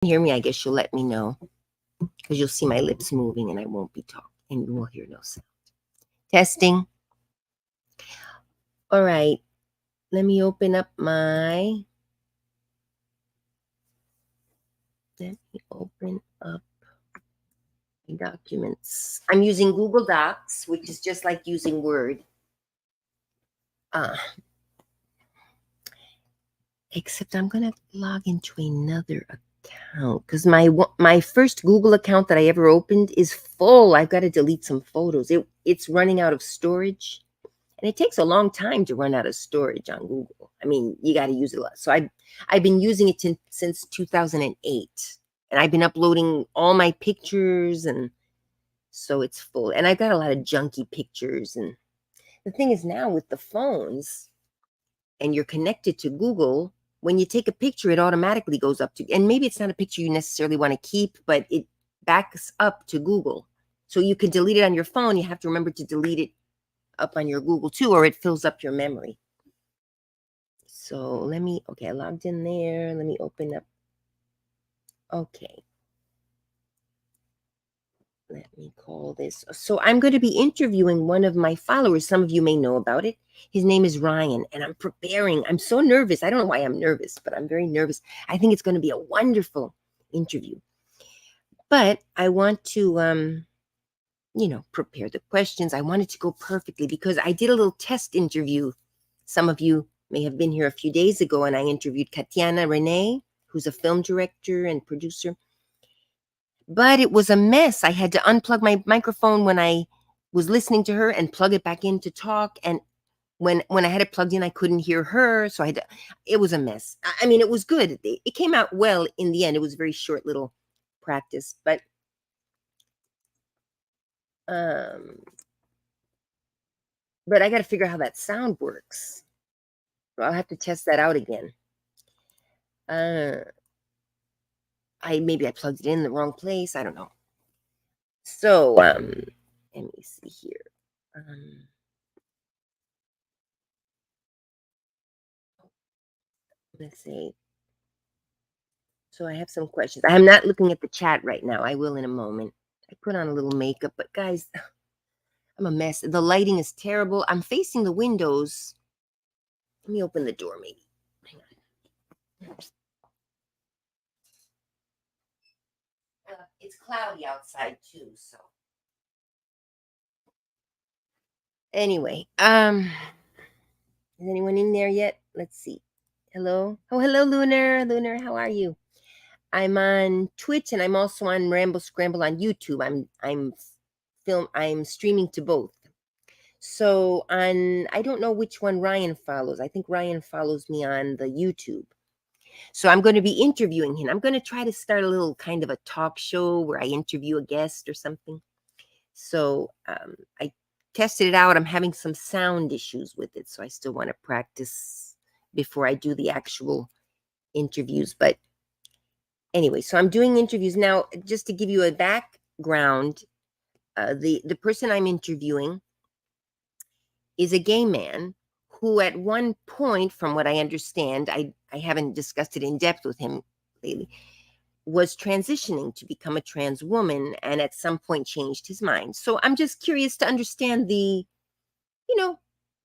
hear me, I guess you'll let me know, because you'll see my lips moving and I won't be talking and you will hear no sound. Testing. All right. Let me open up my documents. I'm using Google Docs, which is just like using Word. Except I'm going to log into another account because my first Google account that I ever opened is full. I've got to delete some photos. It's running out of storage, and it takes a long time to run out of storage on Google. I mean, you got to use it a lot. So I've been using it since 2008, and I've been uploading all my pictures, and so it's full. And I've got a lot of junky pictures. And the thing is, now with the phones, and you're connected to Google, when you take a picture, it automatically goes up to, and maybe it's not a picture you necessarily want to keep, but it backs up to Google. So you can delete it on your phone. You have to remember to delete it up on your Google too, or it fills up your memory. So okay, I logged in there. Let me open up. Okay. Let me call this. So I'm going to be interviewing one of my followers. Some of you may know about it. His name is Ryan, and I'm preparing. I'm so nervous. I don't know why I'm nervous, but I'm very nervous. I think it's going to be a wonderful interview. But I want to, prepare the questions. I want it to go perfectly because I did a little test interview. Some of you may have been here a few days ago, and I interviewed Katiana Renee, who's a film director and producer. But it was a mess. I had to unplug my microphone when I was listening to her and plug it back in to talk. And when I had it plugged in, I couldn't hear her. So it was a mess. I mean, it was good. It came out well in the end. It was a very short little practice. But I got to figure out how that sound works. So I'll have to test that out again. Maybe I plugged it in the wrong place. I don't know. So let me see here. Let's see. So I have some questions. I'm not looking at the chat right now. I will in a moment. I put on a little makeup, but guys, I'm a mess. The lighting is terrible. I'm facing the windows. Let me open the door maybe. Hang on. It's cloudy outside too, so. Anyway, is anyone in there yet? Let's see. Hello? Oh, hello, Lunar. Lunar, how are you? I'm on Twitch and I'm also on Ramble Scramble on YouTube. I'm streaming to both. So I don't know which one Ryan follows. I think Ryan follows me on the YouTube. So I'm going to be interviewing him. I'm going to try to start a little kind of a talk show where I interview a guest or something. So I tested it out. I'm having some sound issues with it. So I still want to practice before I do the actual interviews. But anyway, so I'm doing interviews now. Just to give you a background, the person I'm interviewing is a gay man who at one point, from what I understand, I haven't discussed it in depth with him lately, was transitioning to become a trans woman and at some point changed his mind. So I'm just curious to understand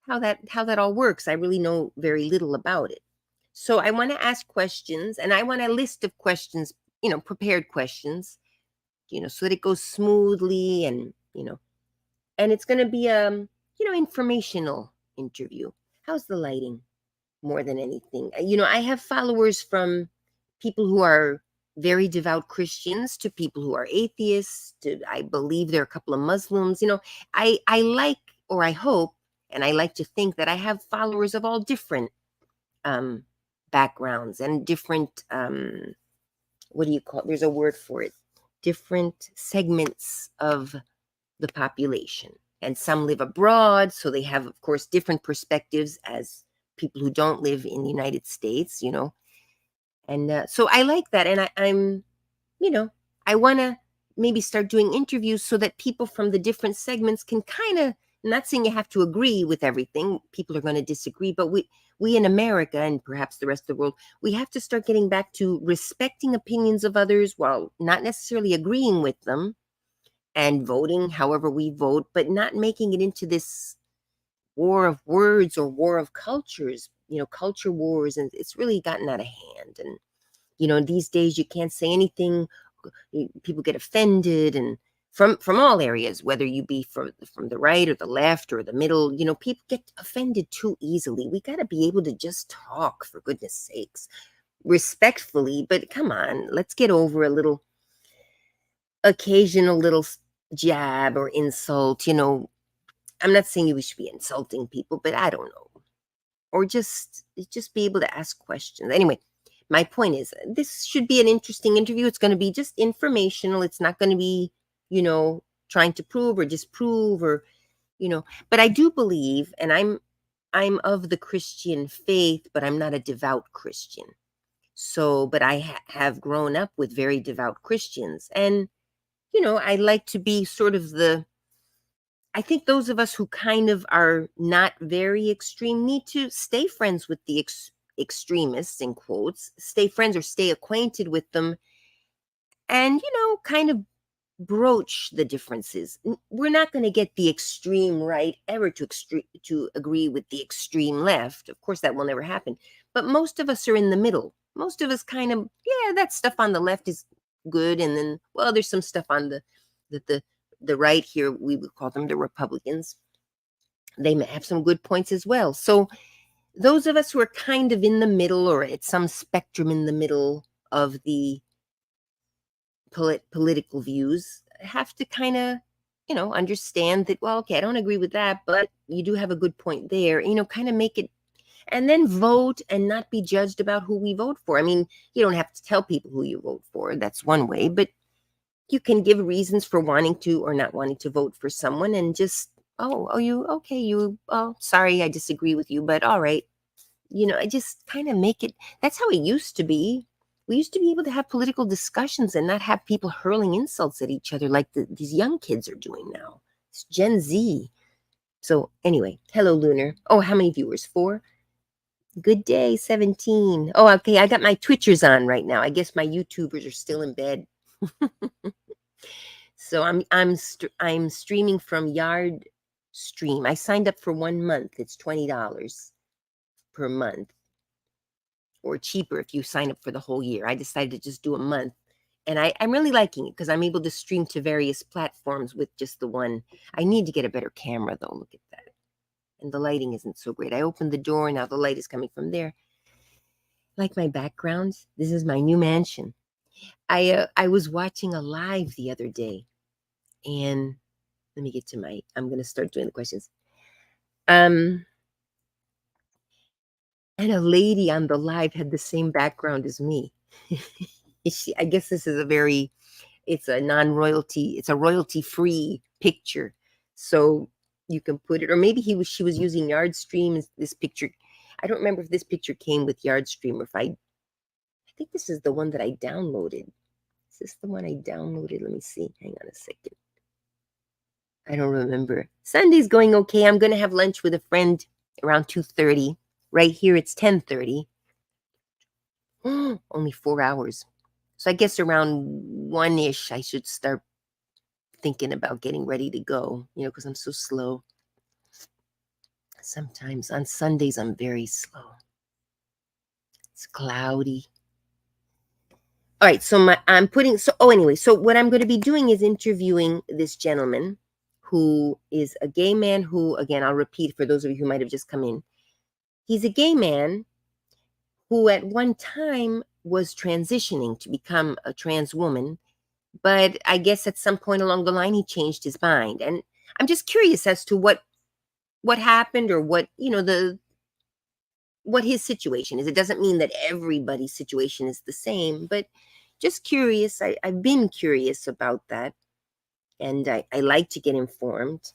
how that all works. I really know very little about it. So I want to ask questions, and I want a list of questions, prepared questions, so that it goes smoothly and it's going to be informational interview. How's the lighting? More than anything, I have followers from people who are very devout Christians to people who are atheists. I believe there are a couple of Muslims. I like, or I hope, and I like to think that I have followers of all different backgrounds and different what do you call it? There's a word for it. Different segments of the population. And some live abroad, so they have, of course, different perspectives as people who don't live in the United States, And so I like that. And I want to maybe start doing interviews so that people from the different segments can kind of I'm not saying you have to agree with everything. People are going to disagree, but we in America and perhaps the rest of the world, we have to start getting back to respecting opinions of others while not necessarily agreeing with them, and voting however we vote, but not making it into this war of words or war of cultures, culture wars. And it's really gotten out of hand. And, these days you can't say anything. People get offended, and from all areas, whether you be from the right or the left or the middle, people get offended too easily. We got to be able to just talk, for goodness sakes, respectfully. But come on, let's get over a little occasional little jab or insult. I'm not saying we should be insulting people, but I don't know. Or just be able to ask questions. Anyway, my point is, this should be an interesting interview. It's going to be just informational. It's not going to be, trying to prove or disprove or, but I do believe, and I'm of the Christian faith, but I'm not a devout Christian. So, but I have grown up with very devout Christians, and I like to be sort of I think those of us who kind of are not very extreme need to stay friends with the extremists, in quotes, stay friends or stay acquainted with them, and, kind of broach the differences. We're not going to get the extreme right ever to agree with the extreme left. Of course, that will never happen. But most of us are in the middle. Most of us kind of, yeah, that stuff on the left is good, and then, well, there's some stuff on the right here. We would call them the Republicans. They may have some good points as well. So those of us who are kind of in the middle, or at some spectrum in the middle of the political views, have to kind of, understand that, well, okay, I don't agree with that, but you do have a good point there, kind of make it, and then vote and not be judged about who we vote for. I mean, you don't have to tell people who you vote for. That's one way, but you can give reasons for wanting to or not wanting to vote for someone, and just, sorry, I disagree with you, but all right. I just kind of make it, that's how it used to be. We used to be able to have political discussions and not have people hurling insults at each other like these young kids are doing now. It's Gen Z. So anyway, hello, Lunar. Oh, how many viewers? 4? Good day, 17. Oh, okay, I got my Twitchers on right now. I guess my YouTubers are still in bed. So I'm streaming from Yard Stream. I signed up for 1 month. It's $20 per month, or cheaper if you sign up for the whole year. I decided to just do a month, and I'm really liking it because I'm able to stream to various platforms with just the one. I need to get a better camera though. Look at that. And the lighting isn't so great. I opened the door, now the light is coming from there. Like my background, this is my new mansion. I was watching a live the other day, and let me get to I'm going to start doing the questions. And a lady on the live had the same background as me. I guess this is it's a non-royalty, it's a royalty-free picture. So you can put it, or maybe she was using Yardstream. This picture, I don't remember if this picture came with Yardstream, or if I think this is the one that I downloaded. Is this the one I downloaded? Let me see. Hang on a second. I don't remember. Sunday's going okay. I'm going to have lunch with a friend around 2:30. Right here, it's 10:30. Only 4 hours. So I guess around 1-ish, I should start thinking about getting ready to go, because I'm so slow. Sometimes on Sundays, I'm very slow. It's cloudy. All right, so anyway, so what I'm going to be doing is interviewing this gentleman who is a gay man who, again, I'll repeat for those of you who might have just come in. He's a gay man who at one time was transitioning to become a trans woman, but I guess at some point along the line, he changed his mind. And I'm just curious as to what happened, or what, what his situation is. It doesn't mean that everybody's situation is the same, but just curious. I've been curious about that, and I like to get informed.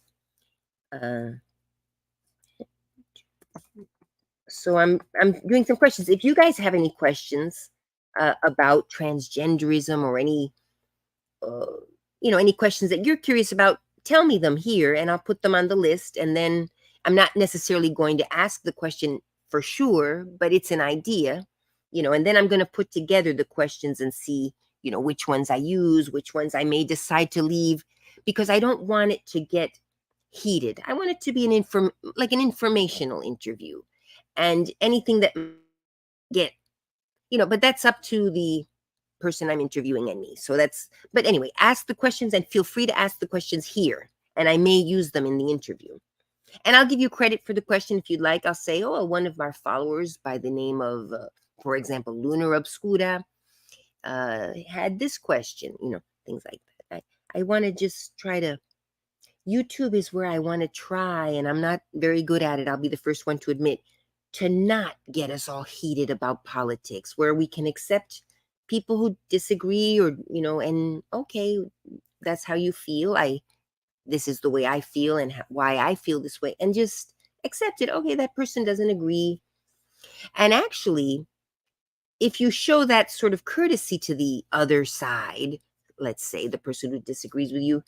So I'm doing some questions. If you guys have any questions about transgenderism, or any any questions that you're curious about, tell me them here and I'll put them on the list. And then I'm not necessarily going to ask the question for sure, but it's an idea, and then I'm going to put together the questions and see, which ones I use, which ones I may decide to leave, because I don't want it to get heated. I want it to be like an informational interview, and anything that get, but that's up to the person I'm interviewing and me. So but anyway, ask the questions and feel free to ask the questions here, and I may use them in the interview. And I'll give you credit for the question if you'd like. I'll say, oh, one of our followers by the name of, for example, Lunar Obscura, had this question, things like that. I want to just try to, YouTube is where I want to try, and I'm not very good at it. I'll be the first one to admit, to not get us all heated about politics, where we can accept people who disagree, or, and okay, that's how you feel. This is the way I feel, and why I feel this way, and just accept it. Okay, that person doesn't agree. And actually, if you show that sort of courtesy to the other side, let's say the person who disagrees with you,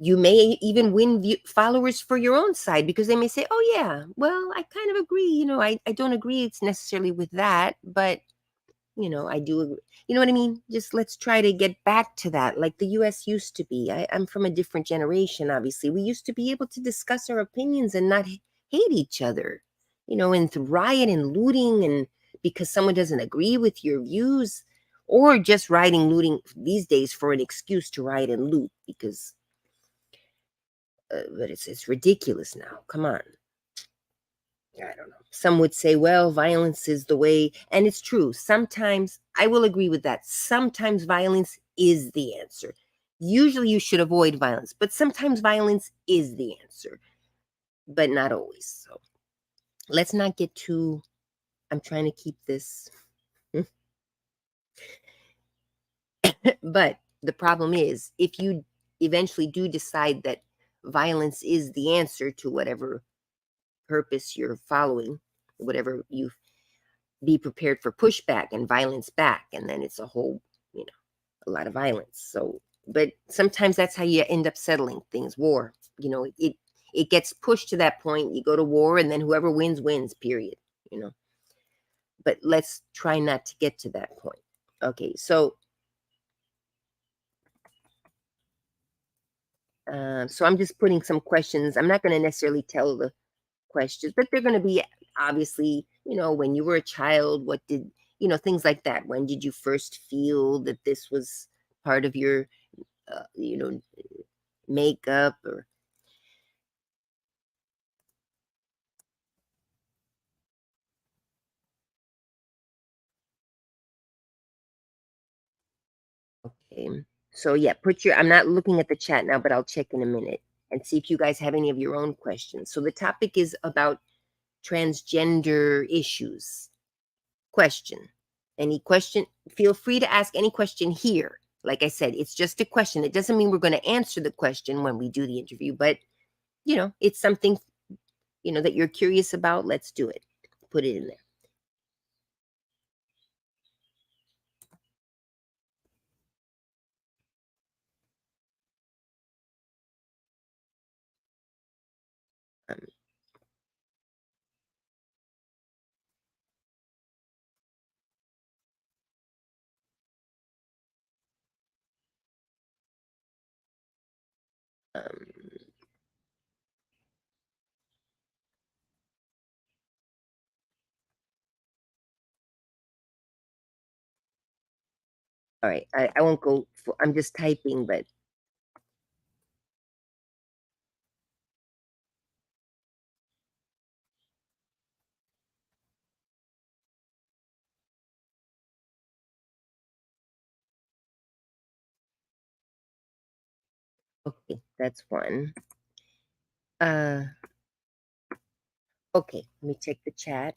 you may even win followers for your own side, because they may say, oh yeah, well, I kind of agree, I don't agree it's necessarily with that, but I do agree. You know what I mean? Just let's try to get back to that, like the US used to be. I'm from a different generation, obviously. We used to be able to discuss our opinions and not hate each other, and riot and looting, and because someone doesn't agree with your views, or just rioting, looting these days for an excuse to riot and loot, because but it's ridiculous now. Come on. I don't know. Some would say, well, violence is the way. And it's true. Sometimes I will agree with that. Sometimes violence is the answer. Usually you should avoid violence, but sometimes violence is the answer, but not always. So let's not get too, I'm trying to keep this. But the problem is, if you eventually do decide that violence is the answer to whatever purpose you're following, whatever you, be prepared for pushback and violence back, and then it's a whole, a lot of violence. So, but sometimes that's how you end up settling things. War, it gets pushed to that point. You go to war, and then whoever wins wins, period. But let's try not to get to that point. Okay, so so I'm just putting some questions. I'm not going to necessarily tell the questions, but they're going to be, obviously, when you were a child, what did, things like that. When did you first feel that this was part of your, makeup, or, okay. So yeah, I'm not looking at the chat now, but I'll check in a minute and see if you guys have any of your own questions. So the topic is about transgender issues. Question. Any question? Feel free to ask any question here. Like I said, it's just a question. It doesn't mean we're going to answer the question when we do the interview, but it's something, that you're curious about. Let's do it. Put it in there. Um, um, all right. I won't go. I'm just typing, but okay, that's one. Uh, okay. Let me check the chat.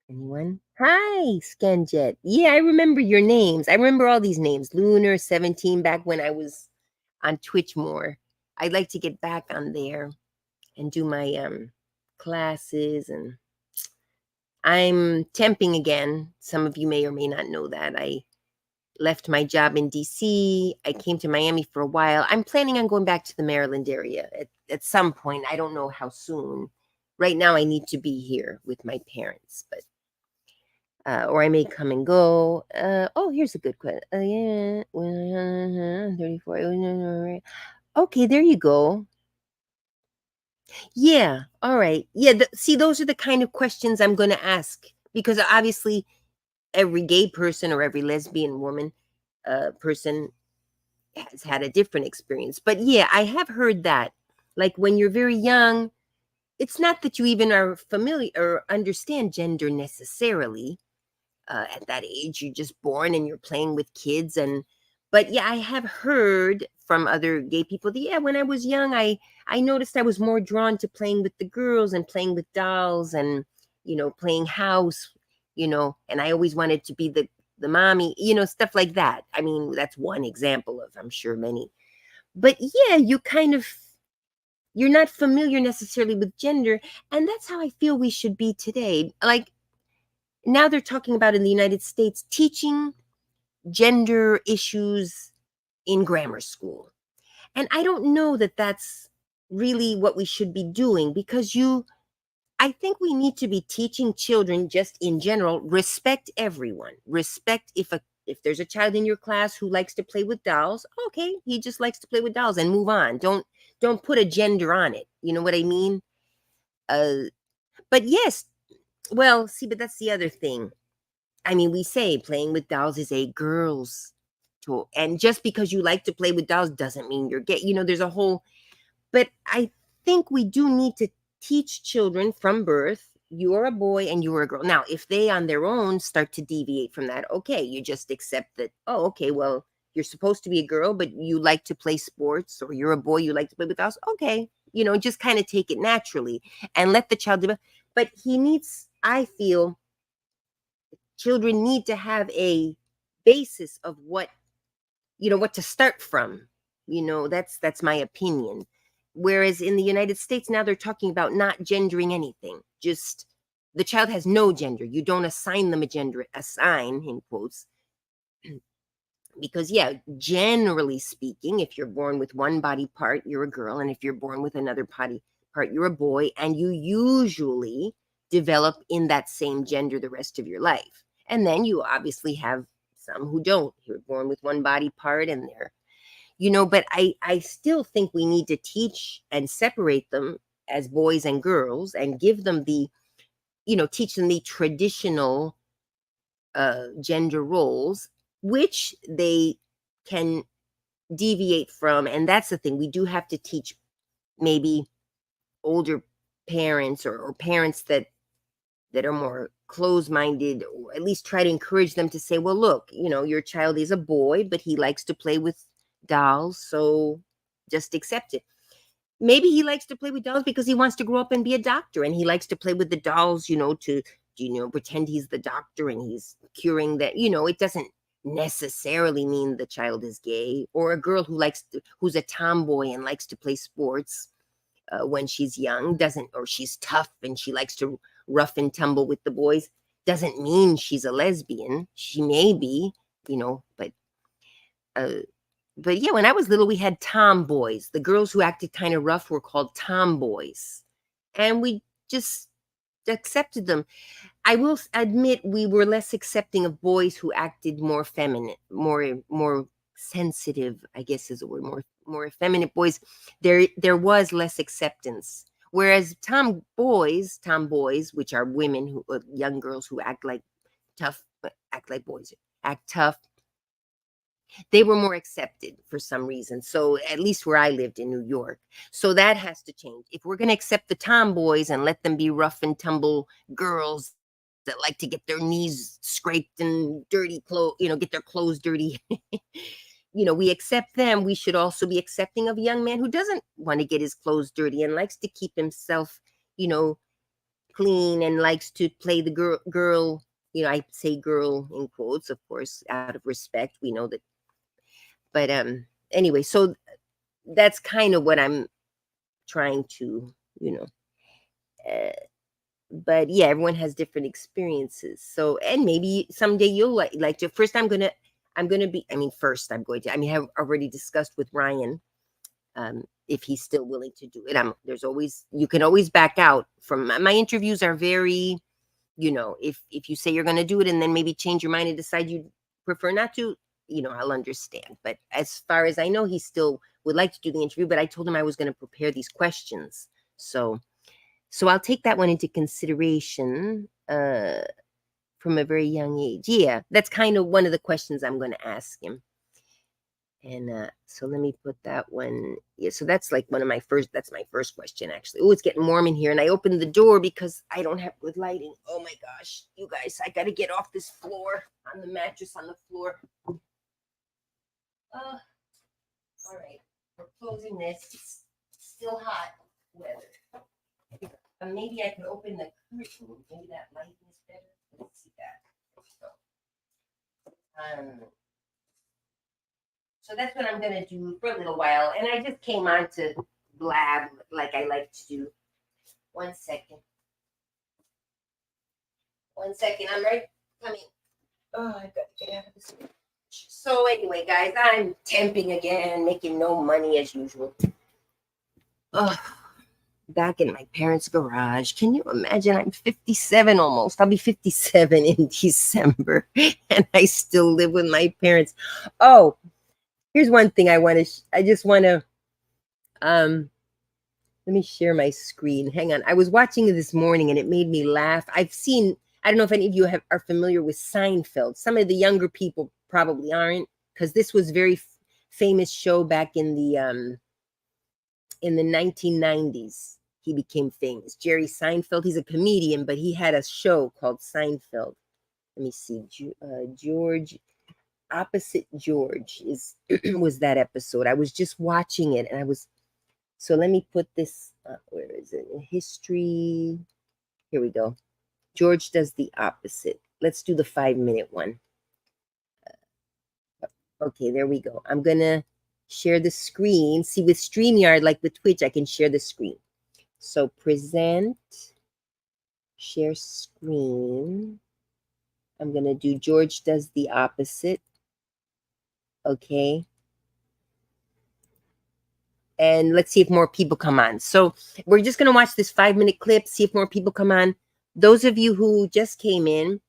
Anyone? Hi, Scanjet. Yeah, I remember your names. I remember all these names. Lunar 17, back when I was on Twitch more. I'd like to get back on there and do my classes, and I'm temping again. Some of you may or may not know that. left my job in DC. I came to Miami for a while. I'm planning on going back to the Maryland area at some point. I don't know how soon. Right now, I need to be here with my parents, but or I may come and go. Oh, here's a good question. Yeah, 34. Okay, there you go. Yeah, all right. Yeah, see, those are the kind of questions I'm going to ask because obviously every gay person or every lesbian woman person has had a different experience. But yeah, I have heard that. Like when you're very young, it's not that you even are familiar or understand gender necessarily. At that age, you're just born and you're playing with kids. And but yeah, I have heard from other gay people that yeah, when I was young, I noticed I was more drawn to playing with the girls and playing with dolls and playing house, and I always wanted to be the mommy, stuff like that. I mean, that's one example of I'm sure many. But yeah, you're not familiar necessarily with gender, and that's how I feel we should be today. Like now they're talking about in the United States teaching gender issues in grammar school. And I don't know that that's really what we should be doing because I think we need to be teaching children just in general, respect everyone. Respect if there's a child in your class who likes to play with dolls, okay, he just likes to play with dolls and move on. Don't put a gender on it. You know what I mean? Uh but yes, well, see, but that's the other thing. I mean, we say playing with dolls is a girl's toy. And just because you like to play with dolls doesn't mean you're gay. There's a whole, but I think we do need to teach children from birth, you're a boy and you're a girl. Now, if they on their own start to deviate from that, okay, you just accept that, oh, okay, well, you're supposed to be a girl, but you like to play sports, or you're a boy, you like to play with dolls. Okay, just kind of take it naturally and let the child develop. But I feel, children need to have a basis of what to start from. That's my opinion. Whereas in the United States now they're talking about not gendering anything. Just the child has no gender. You don't assign them a gender, assign in quotes. Because yeah, generally speaking, if you're born with one body part, you're a girl, and if you're born with another body part, you're a boy, and you usually develop in that same gender the rest of your life. And then you obviously have some who don't. You're born with one body part and but I still think we need to teach and separate them as boys and girls and give them teach them the traditional gender roles, which they can deviate from. And that's the thing. We do have to teach maybe older parents or parents that are more closed-minded, or at least try to encourage them to say, well, look, your child is a boy, but he likes to play with dolls, so just accept it. Maybe he likes to play with dolls because he wants to grow up and be a doctor, and he likes to play with the dolls, to pretend he's the doctor and he's curing that. It doesn't necessarily mean the child is gay. Or a girl who's a tomboy and likes to play sports when she's young, doesn't, or she's tough and she likes to rough and tumble with the boys, doesn't mean she's a lesbian. She may be, uh, but yeah, when I was little, we had tomboys. The girls who acted kind of rough were called tomboys, and we just accepted them. I will admit we were less accepting of boys who acted more feminine, more sensitive, I guess is the word, more effeminate boys. There was less acceptance. Whereas tomboys, which are women young girls who act like tough, act like boys, act tough, they were more accepted for some reason. So at least where I lived in New York. So that has to change. If we're going to accept the tomboys and let them be rough and tumble girls that like to get their knees scraped and dirty clothes, get their clothes dirty, we accept them. We should also be accepting of a young man who doesn't want to get his clothes dirty and likes to keep himself, clean, and likes to play the girl, I say girl in quotes, of course, out of respect. We know that. But anyway, so that's kind of what I'm trying to, uh, but yeah, everyone has different experiences. So, and maybe someday you'll like to. First, first I'm going to, have already discussed with Ryan, if he's still willing to do it. You can always back out from my interviews are very, if you say you're going to do it and then maybe change your mind and decide you prefer not to, I'll understand. But as far as I know, he still would like to do the interview, but I told him I was going to prepare these questions. So I'll take that one into consideration, from a very young age. Yeah, that's kind of one of the questions I'm going to ask him. And so let me put that one. Yeah, so that's like that's my first question, actually. Oh, it's getting warm in here. And I opened the door because I don't have good lighting. Oh my gosh, you guys, I got to get off this floor, on the mattress on the floor. All right, we're closing this. It's still hot weather. Maybe I could open the curtain. Maybe that lighting is better. Let's see that. So that's what I'm going to do for a little while. And I just came on to blab like I like to do. 1 second. 1 second. I'm right coming. Oh, I've got to get out of this. So anyway, guys, I'm temping again, making no money as usual. Back in my parents' garage. Can you imagine? I'm 57 almost. I'll be 57 in December. And I still live with my parents. Oh, here's one thing I just want to, let me share my screen. Hang on. I was watching it this morning and it made me laugh. I don't know if any of you are familiar with Seinfeld. Some of the younger people probably aren't, because this was very famous show back in the 1990s. He became famous. Jerry Seinfeld. He's a comedian, but he had a show called Seinfeld. Let me see. George. Opposite George was that episode. I was just watching it and so let me put this, where is it? History. Here we go. George does the opposite. Let's do the 5-minute one. Okay, there we go. I'm going to share the screen. See, with StreamYard, like with Twitch, I can share the screen. So present, share screen. I'm going to do George does the opposite. Okay. And let's see if more people come on. So we're just going to watch this 5-minute clip, see if more people come on. Those of you who just came in,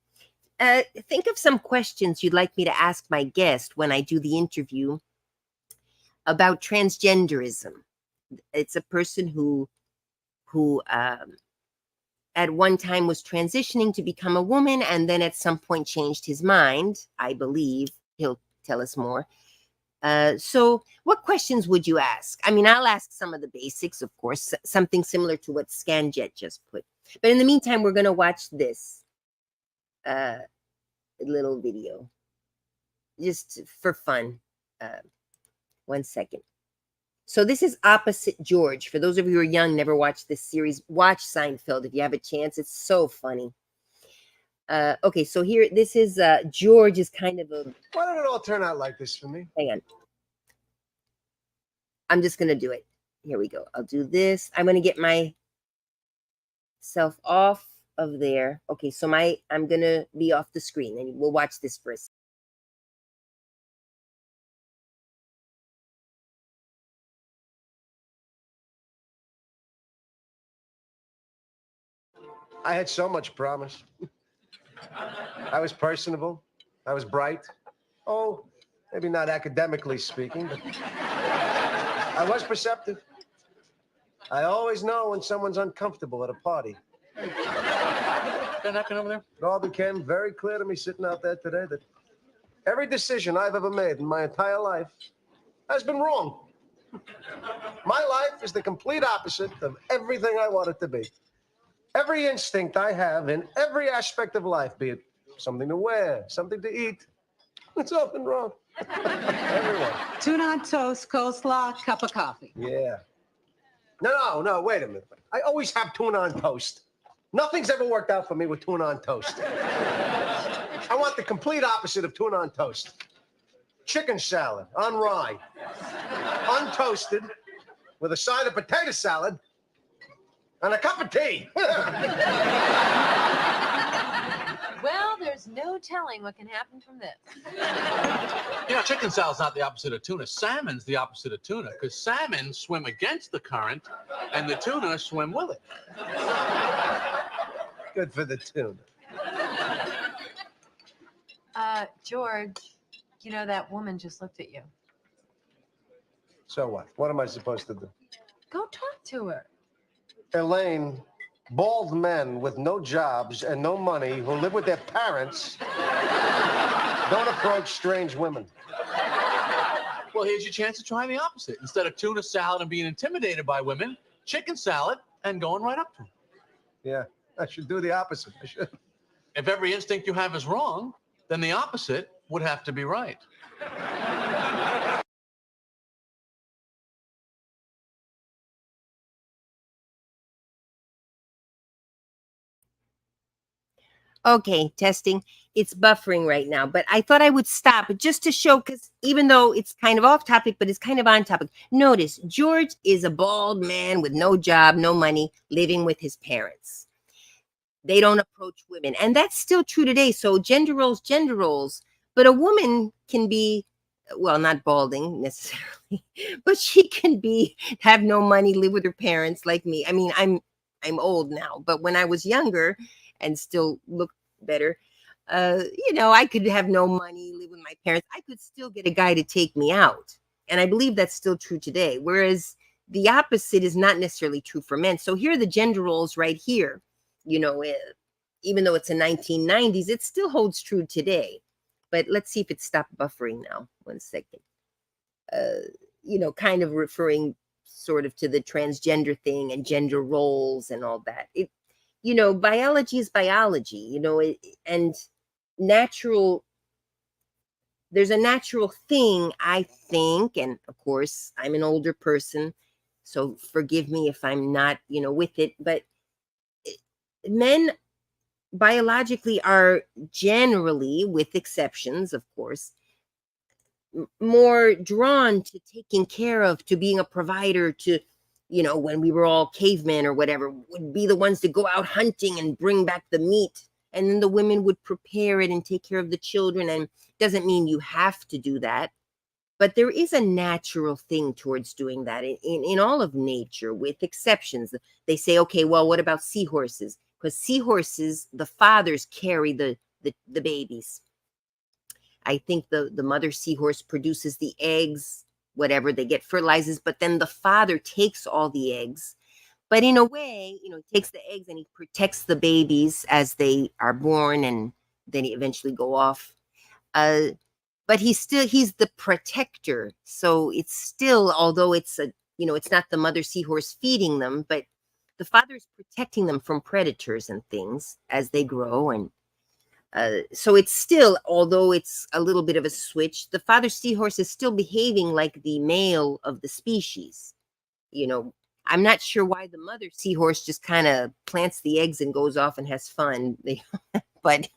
think of some questions you'd like me to ask my guest when I do the interview about transgenderism. It's a person who at one time was transitioning to become a woman and then at some point changed his mind, I believe. He'll tell us more. So what questions would you ask? I'll ask some of the basics, of course, something similar to what Scanjet just put. But in the meantime, we're going to watch this little video just for fun. 1 second. So this is Opposite George. For those of you who are young, never watched this series, watch Seinfeld if you have a chance. It's so funny. Okay, so here, this is George is kind of a... Why did it all turn out like this for me? Hang on. I'm just going to do it. Here we go. I'll do this. I'm going to get myself off of there. Okay, so I'm going to be off the screen, and we'll watch this first. I had so much promise. I was personable. I was bright. Oh, maybe not academically speaking, but I was perceptive. I always know when someone's uncomfortable at a party. That happen over there? It all became very clear to me sitting out there today that every decision I've ever made in my entire life has been wrong. My life is the complete opposite of everything I want it to be. Every instinct I have in every aspect of life, be it something to wear, something to eat, it's all been wrong. Everyone. Tuna on toast, coleslaw, cup of coffee. Yeah. No, wait a minute. I always have tuna on toast. Nothing's ever worked out for me with tuna on toast. I want the complete opposite of tuna on toast. Chicken salad on rye, untoasted, with a side of potato salad and a cup of tea. Well, there's There's no telling what can happen from this. You know, chicken salad's not the opposite of tuna. Salmon's the opposite of tuna, because salmon swim against the current, and the tuna swim with it. Good for the tuna. George, you know, that woman just looked at you. So what? What am I supposed to do? Go talk to her. Elaine, bald men with no jobs and no money who live with their parents don't approach strange women. Well, here's your chance to try the opposite. Instead of tuna salad and being intimidated by women, chicken salad and going right up to them. Yeah, I should do the opposite. I should. If every instinct you have is wrong, then the opposite would have to be right. Okay, testing. It's buffering right now, but I thought I would stop just to show, because even though it's kind of off topic, but it's kind of on topic. Notice George is a bald man with no job, no money, living with his parents. They don't approach women, and that's still true today. So gender roles, but a woman can be, well, not balding necessarily, but she can have no money, live with her parents like me. I mean, I'm old now, but when I was younger and still look better, I could have no money, live with my parents. I could still get a guy to take me out. And I believe that's still true today. Whereas the opposite is not necessarily true for men. So here are the gender roles right here. Even though it's the 1990s, it still holds true today. But let's see if it stopped buffering now. 1 second. Kind of referring sort of to the transgender thing and gender roles and all that. Biology is biology, and there's a natural thing, I think, and of course, I'm an older person, so forgive me if I'm not, with it, but men biologically are generally, with exceptions, of course, more drawn to taking care of, to being a provider, to, when we were all cavemen or whatever, would be the ones to go out hunting and bring back the meat. And then the women would prepare it and take care of the children. And doesn't mean you have to do that. But there is a natural thing towards doing that in all of nature, with exceptions. They say, okay, well, what about seahorses? Because seahorses, the fathers carry the babies. I think the mother seahorse produces the eggs, whatever, they get fertilizes, but then the father takes all the eggs. But in a way, he takes the eggs and he protects the babies as they are born, and then he eventually go off. But he's the protector. So it's still, although it's it's not the mother seahorse feeding them, but the father is protecting them from predators and things as they grow. And so it's still, although it's a little bit of a switch, the father seahorse is still behaving like the male of the species. I'm not sure why the mother seahorse just kind of plants the eggs and goes off and has fun. But,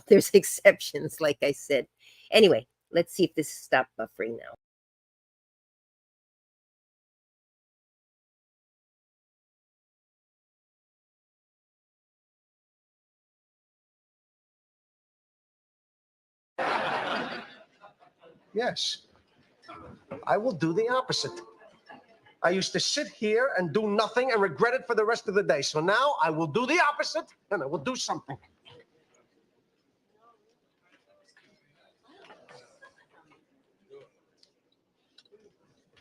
there's exceptions, like I said. Anyway, let's see if this stopped buffering now. Yes, I will do the opposite. I used to sit here and do nothing and regret it for the rest of the day. So now I will do the opposite, and I will do something.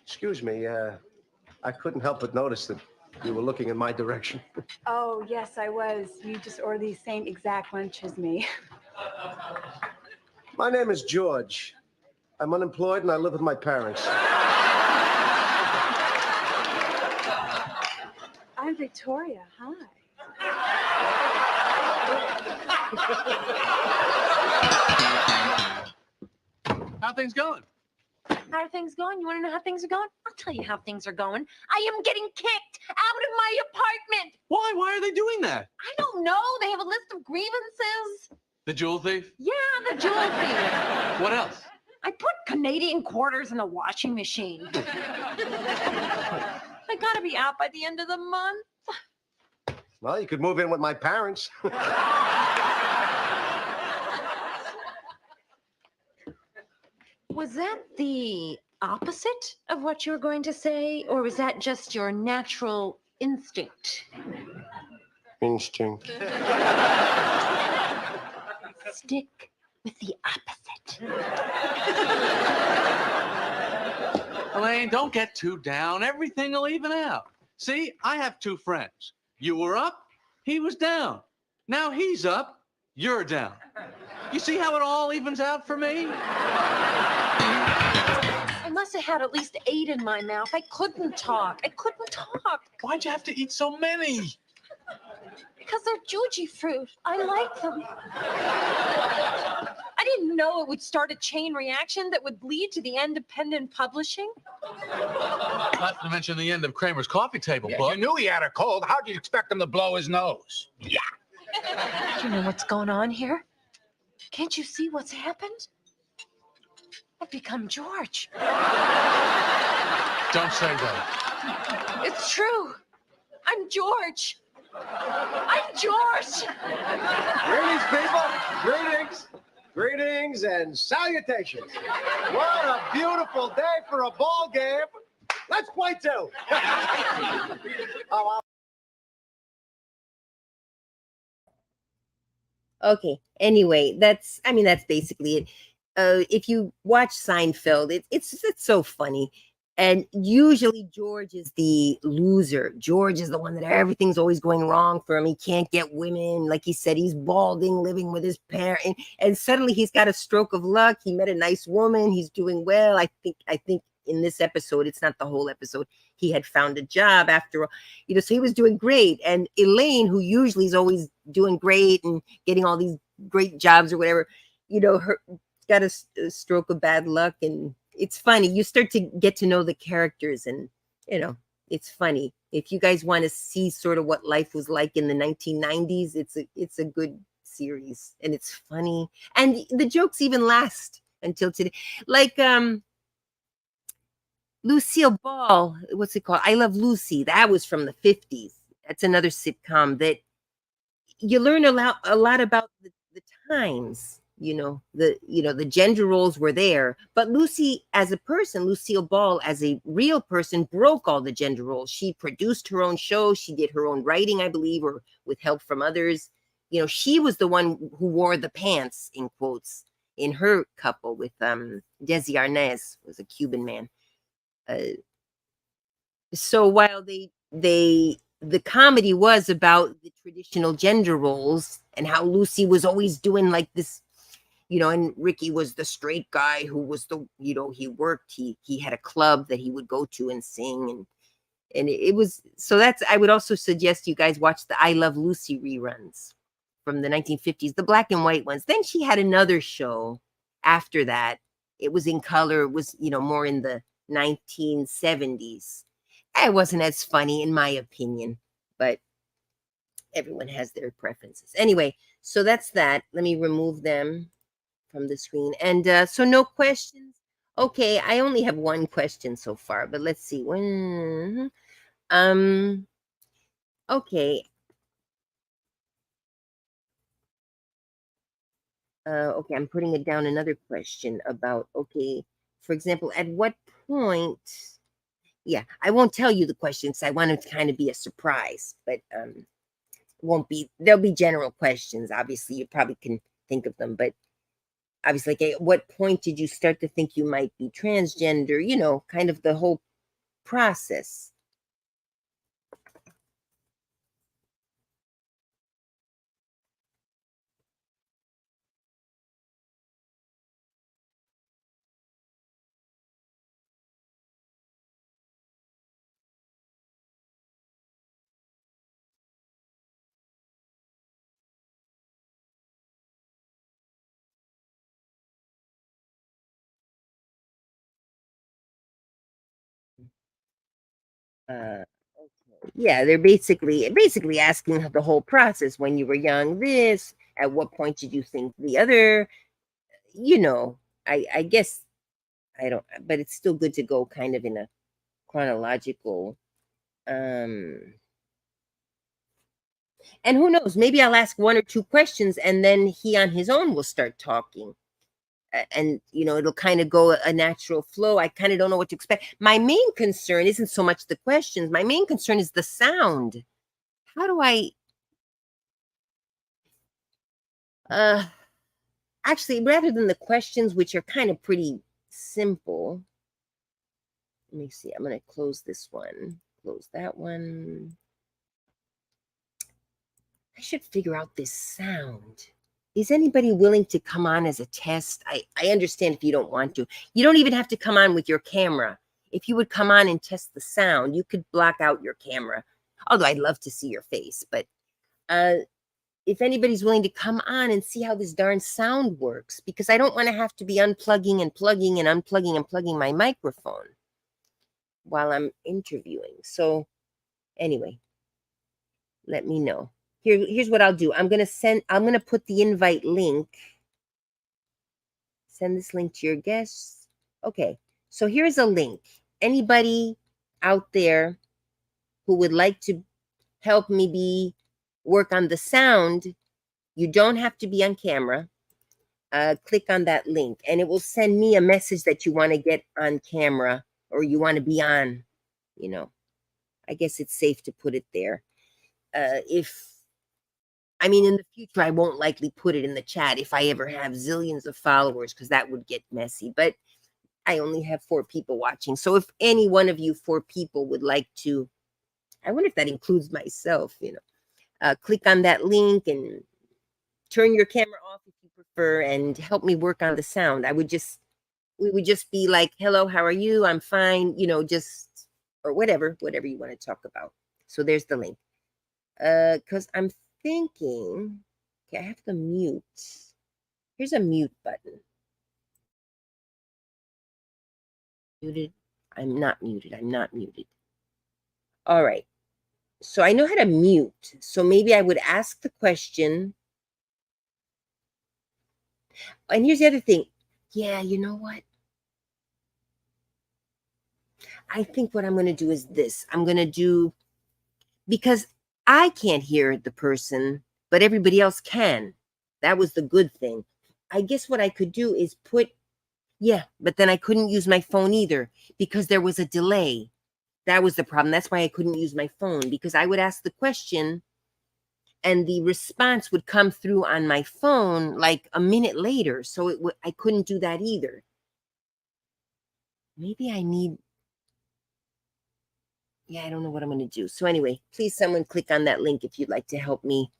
Excuse me, I couldn't help but notice that you were looking in my direction. Oh, yes, I was. You just ordered the same exact lunch as me. My name is George. I'm unemployed and I live with my parents. I'm Victoria. Hi. How are things going? How are things going? You want to know how things are going? I'll tell you how things are going. I am getting kicked out of my apartment. Why? Why are they doing that? I don't know. They have a list of grievances. The jewel thief? Yeah, the jewel thief. What else? I put Canadian quarters in the washing machine. I gotta be out by the end of the month. Well, you could move in with my parents. Was that the opposite of what you were going to say, or was that just your natural instinct? Instinct. Stick with the opposite. Elaine, don't get too down. Everything will even out. See, I have two friends. You were up, he was down. Now he's up, you're down. You see how it all evens out for me? I must have had at least 8 in my mouth. I couldn't talk. Why'd you have to eat so many? Because they're juji fruit. I like them. I didn't know it would start a chain reaction that would lead to the independent publishing. Not to mention the end of Kramer's coffee table Yeah, book. you knew he had a cold. How'd you expect him to blow his nose? Yeah. You know what's going on here? Can't you see what's happened? I've become George. Don't say that. It's true. I'm George. I'm George. Greetings, people. Greetings. Greetings and salutations. What a beautiful day for a ball game. Let's play two. Oh, Okay. Anyway, that's basically it. If you watch Seinfeld, it's so funny. And usually George is the loser. George is the one that everything's always going wrong for him. He can't get women. Like he said, he's balding, living with his parents. And suddenly he's got a stroke of luck. He met a nice woman. He's doing well. I think in this episode, it's not the whole episode, he had found a job after all. So he was doing great. And Elaine, who usually is always doing great and getting all these great jobs or whatever, her got a stroke of bad luck. And it's funny. You start to get to know the characters, and it's funny. If you guys want to see sort of what life was like in the 1990s, it's a good series, and it's funny, and the jokes even last until today. Like Lucille Ball, what's it called? I Love Lucy. That was from the 50s. That's another sitcom that you learn a lot about the times. The gender roles were there, but Lucy as a person, Lucille Ball as a real person, broke all the gender roles. She produced her own show. She did her own writing, I believe, or with help from others. She was the one who wore the pants, in quotes, in her couple with Desi Arnaz, was a Cuban man. So while the comedy was about the traditional gender roles and how Lucy was always doing like this, and Ricky was the straight guy who was he worked, he had a club that he would go to and sing, and it was, so that's, I would also suggest you guys watch the I Love Lucy reruns from the 1950s, the black and white ones. Then she had another show after that. It was in color. It was, more in the 1970s. It wasn't as funny in my opinion, but everyone has their preferences. Anyway, so that's that. Let me remove them from the screen. And so no questions. Okay, I only have one question so far, but let's see. Okay. Okay, I'm putting it down. Another question about, okay, for example, at what point, yeah, I won't tell you the questions. I want it to kind of be a surprise, but there'll be general questions. Obviously, you probably can think of them, but obviously, like, at what point did you start to think you might be transgender? Kind of the whole process. Uh, okay. Yeah, they're basically asking the whole process. When you were young, this, at what point did you think the other? I guess I don't, but it's still good to go kind of in a chronological. And who knows? Maybe I'll ask one or two questions, and then he on his own will start talking. and it'll kind of go a natural flow. I kind of don't know what to expect. My main concern isn't so much the questions. My main concern is the sound. How do I actually, rather than the questions, which are kind of pretty simple, let me see. I'm going to close this one, close that one. I should figure out this sound. Is anybody willing to come on as a test? I understand if you don't want to. You don't even have to come on with your camera. If you would come on and test the sound, you could block out your camera. Although I'd love to see your face. But if anybody's willing to come on and see how this darn sound works, because I don't want to have to be unplugging and plugging and unplugging and plugging my microphone while I'm interviewing. So anyway, let me know. Here's what I'll do. I'm going to put the invite link. Send this link to your guests. Okay. So here's a link. Anybody out there who would like to help me work on the sound, you don't have to be on camera. Click on that link and it will send me a message that you want to get on camera or you want to be on, I guess it's safe to put it there. In the future, I won't likely put it in the chat if I ever have zillions of followers, because that would get messy. But I only have 4 people watching. So if any one of you 4 people would like to, I wonder if that includes myself, click on that link and turn your camera off if you prefer and help me work on the sound. We would just be like, hello, how are you? I'm fine, or whatever you want to talk about. So there's the link. Because I'm thinking, okay, I have to mute. Here's a mute button. Muted. I'm not muted. All right. So I know how to mute. So maybe I would ask the question. And here's the other thing. Yeah, you know what? I think what I'm going to do is this. Because I can't hear the person, but everybody else can. That was the good thing. I guess what I could do is but then I couldn't use my phone either because there was a delay. That was the problem. That's why I couldn't use my phone, because I would ask the question and the response would come through on my phone like a minute later. So I couldn't do that either. Maybe I don't know what I'm going to do. So anyway, please someone click on that link if you'd like to help me.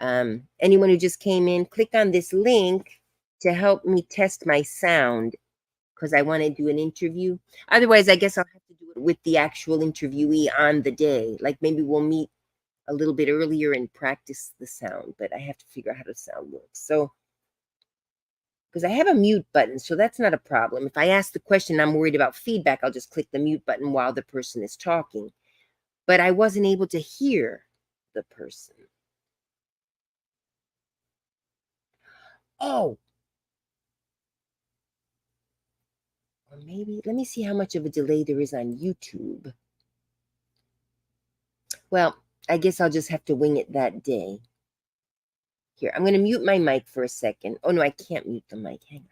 Anyone who just came in, click on this link to help me test my sound, because I want to do an interview. Otherwise, I guess I'll have to do it with the actual interviewee on the day. Like maybe we'll meet a little bit earlier and practice the sound, but I have to figure out how the sound works. So, because I have a mute button, so that's not a problem. If I ask the question, I'm worried about feedback, I'll just click the mute button while the person is talking. But I wasn't able to hear the person. Oh, or maybe, let me see how much of a delay there is on YouTube. Well, I guess I'll just have to wing it that day. Here, I'm going to mute my mic for a second. Oh, no, I can't mute the mic. Hang on.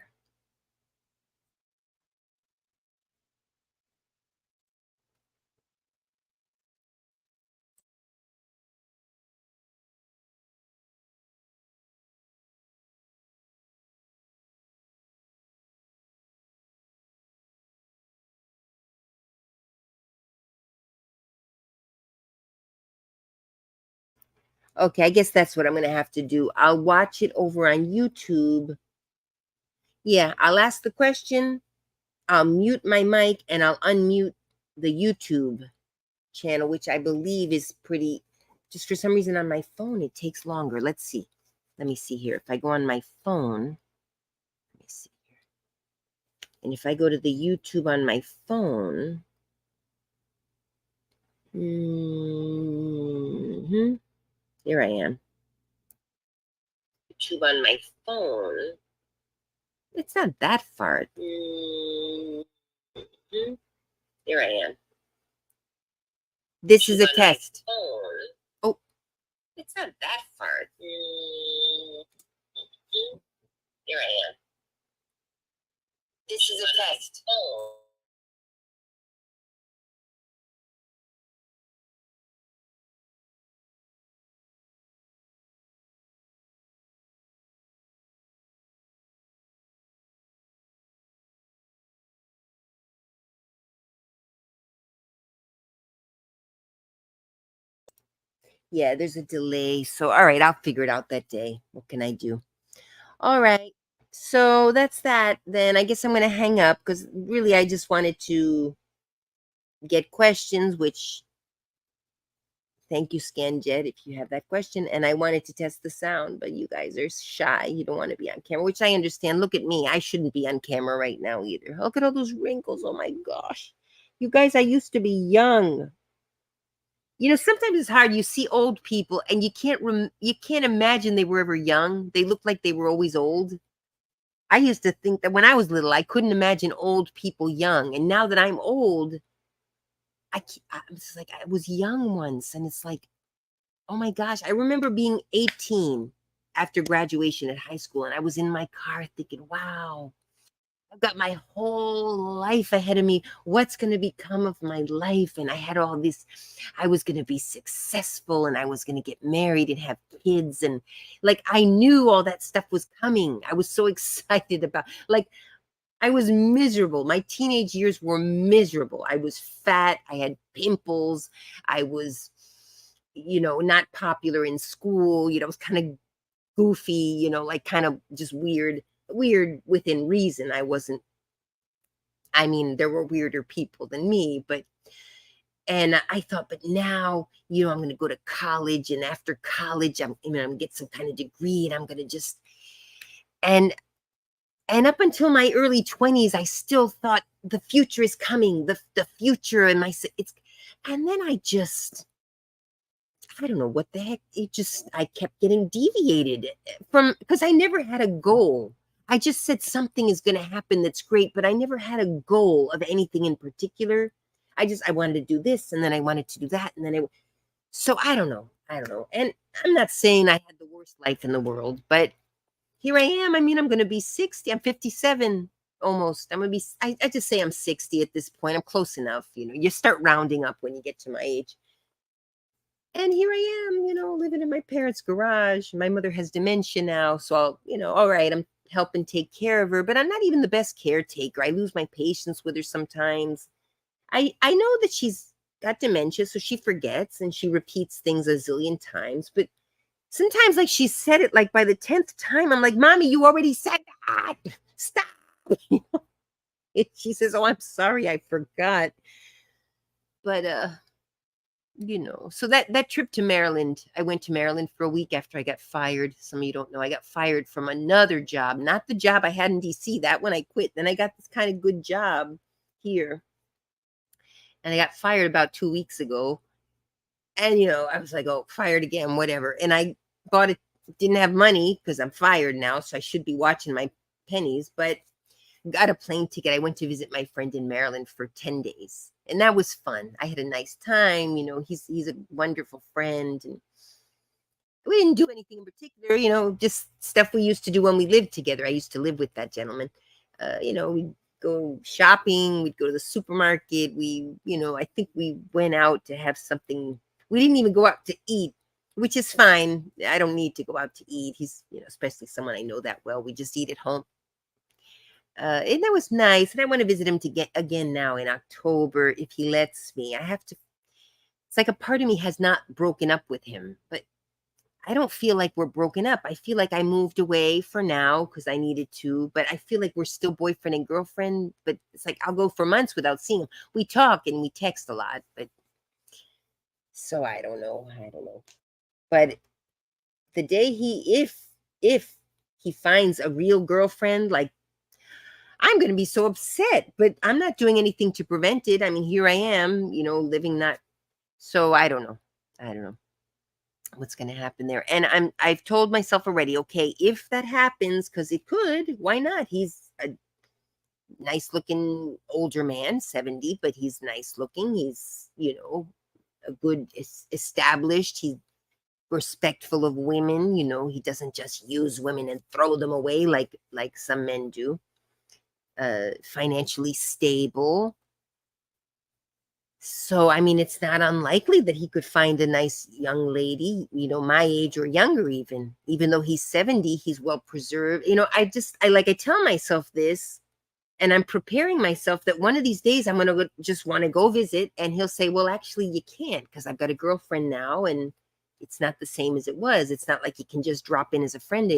Okay, I guess that's what I'm going to have to do. I'll watch it over on YouTube. Yeah, I'll ask the question, I'll mute my mic, and I'll unmute the YouTube channel, which I believe is just for some reason on my phone, it takes longer. Let's see. Let me see here. If I go on my phone, let me see here. And if I go to the YouTube on my phone, there I am. YouTube on my phone. It's not that far. There I am. This is a test. Oh, it's not that far. There I am. This is a test. Yeah, there's a delay. So, all right, I'll figure it out that day. What can I do? All right. So that's that. Then I guess I'm going to hang up because really I just wanted to get questions, which thank you, Scanjet, if you have that question. And I wanted to test the sound, but you guys are shy. You don't want to be on camera, which I understand. Look at me. I shouldn't be on camera right now either. Look at all those wrinkles. Oh my gosh. You guys, I used to be young. Sometimes it's hard. You see old people and you can't imagine they were ever young. They look like they were always old. I used to think that when I was little, I couldn't imagine old people young. And now that I'm old, I'm just like, I was young once. And it's like, oh my gosh, I remember being 18 after graduation at high school. And I was in my car thinking, wow, I've got my whole life ahead of me. What's going to become of my life? And I had all this, I was going to be successful and I was going to get married and have kids. And like, I knew all that stuff was coming. I was so excited about, like, I was miserable. My teenage years were miserable. I was fat. I had pimples. I was, not popular in school. I was kind of goofy, like kind of just weird within reason. I mean, there were weirder people than me, and I thought, but now, I'm going to go to college, and after college, I'm going to get some kind of degree, and I'm going to just, and up until my early 20s, I still thought the future is coming, the future, and and then I don't know what the heck, I kept getting deviated from, because I never had a goal. I just said something is going to happen that's great, but I never had a goal of anything in particular. I wanted to do this, and then I wanted to do that, and then so I don't know. And I'm not saying I had the worst life in the world, but here I am. I mean, I'm going to be 60. I'm 57 almost. I'm going to be, I just say I'm 60 at this point. I'm close enough. You start rounding up when you get to my age. And here I am, living in my parents' garage. My mother has dementia now. So all right, I'm helping take care of her, but I'm not even the best caretaker. I lose my patience with her sometimes. I know that she's got dementia, so she forgets and she repeats things a zillion times, but sometimes like she said it like by the 10th time, I'm like, Mommy, you already said that. Stop. She says, oh, I'm sorry, I forgot. But so that trip to Maryland, I went to Maryland for a week after I got fired. Some of you don't know, I got fired from another job, not the job I had in DC. That one I quit. Then I got this kind of good job here. And I got fired about 2 weeks ago. And I was like, oh, fired again, whatever. And I bought it, didn't have money because I'm fired now, so I should be watching my pennies, but got a plane ticket. I went to visit my friend in Maryland for 10 days. And that was fun. I had a nice time. He's a wonderful friend. And we didn't do anything in particular, just stuff we used to do when we lived together. I used to live with that gentleman. We'd go shopping, we'd go to the supermarket. I think we went out to have something. We didn't even go out to eat, which is fine. I don't need to go out to eat. He's, especially someone I know that well. We just eat at home. And that was nice. And I want to visit him again now in October if he lets me. It's like a part of me has not broken up with him, but I don't feel like we're broken up. I feel like I moved away for now because I needed to, but I feel like we're still boyfriend and girlfriend. But it's like I'll go for months without seeing him. We talk and we text a lot, but so I don't know. But the day if he finds a real girlfriend, like I'm going to be so upset, but I'm not doing anything to prevent it. I mean, here I am, living that. So I don't know what's going to happen there. And I've told myself already, okay, if that happens, because it could, why not? He's a nice looking older man, 70, but he's nice looking. He's, a good established. He's respectful of women. He doesn't just use women and throw them away like some men do. financially stable. So, I mean, it's not unlikely that he could find a nice young lady, my age or younger even though he's 70, he's well preserved. I tell myself this, and I'm preparing myself that one of these days I'm going to just want to go visit, and he'll say, well, actually you can't, because I've got a girlfriend now, and it's not the same as it was. It's not like you can just drop in as a friend.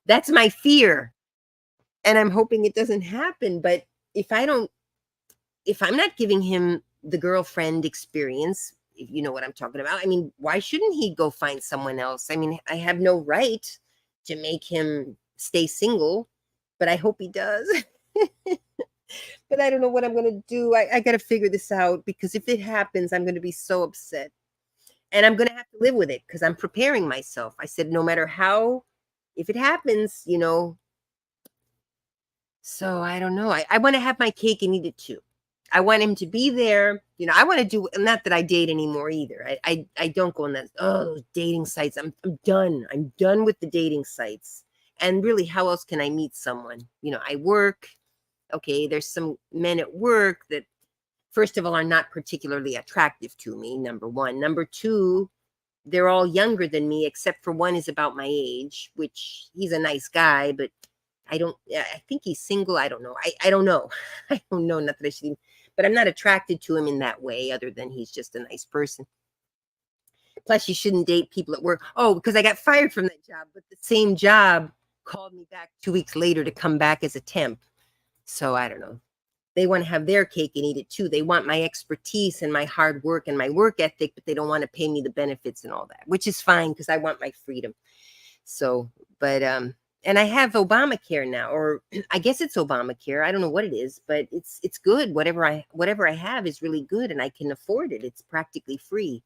That's my fear. And I'm hoping it doesn't happen. But if I'm not giving him the girlfriend experience, if you know what I'm talking about, I mean, why shouldn't he go find someone else? I mean, I have no right to make him stay single, but I hope he does. But I don't know what I'm going to do. I got to figure this out, because if it happens, I'm going to be so upset. And I'm going to have to live with it, because I'm preparing myself. I said, no matter how, if it happens, So I don't know. I want to have my cake and eat it too. I want him to be there. I want to do, not that I date anymore either. I don't go on those dating sites. I'm done. I'm done with the dating sites. And really, how else can I meet someone? I work. Okay, there's some men at work that, first of all, are not particularly attractive to me, number one. Number two, they're all younger than me, except for one is about my age, which he's a nice guy, but I think he's single. I don't know. I don't know. I don't know. Not that I should, but I'm not attracted to him in that way, other than he's just a nice person. Plus, you shouldn't date people at work. Oh, because I got fired from that job, but the same job called me back 2 weeks later to come back as a temp. So I don't know. They want to have their cake and eat it too. They want my expertise and my hard work and my work ethic, but they don't want to pay me the benefits and all that, which is fine, because I want my freedom. So, but and I have Obamacare now, or I guess it's Obamacare. I don't know what it is, but it's good. Whatever I have is really good, and I can afford it. It's practically free.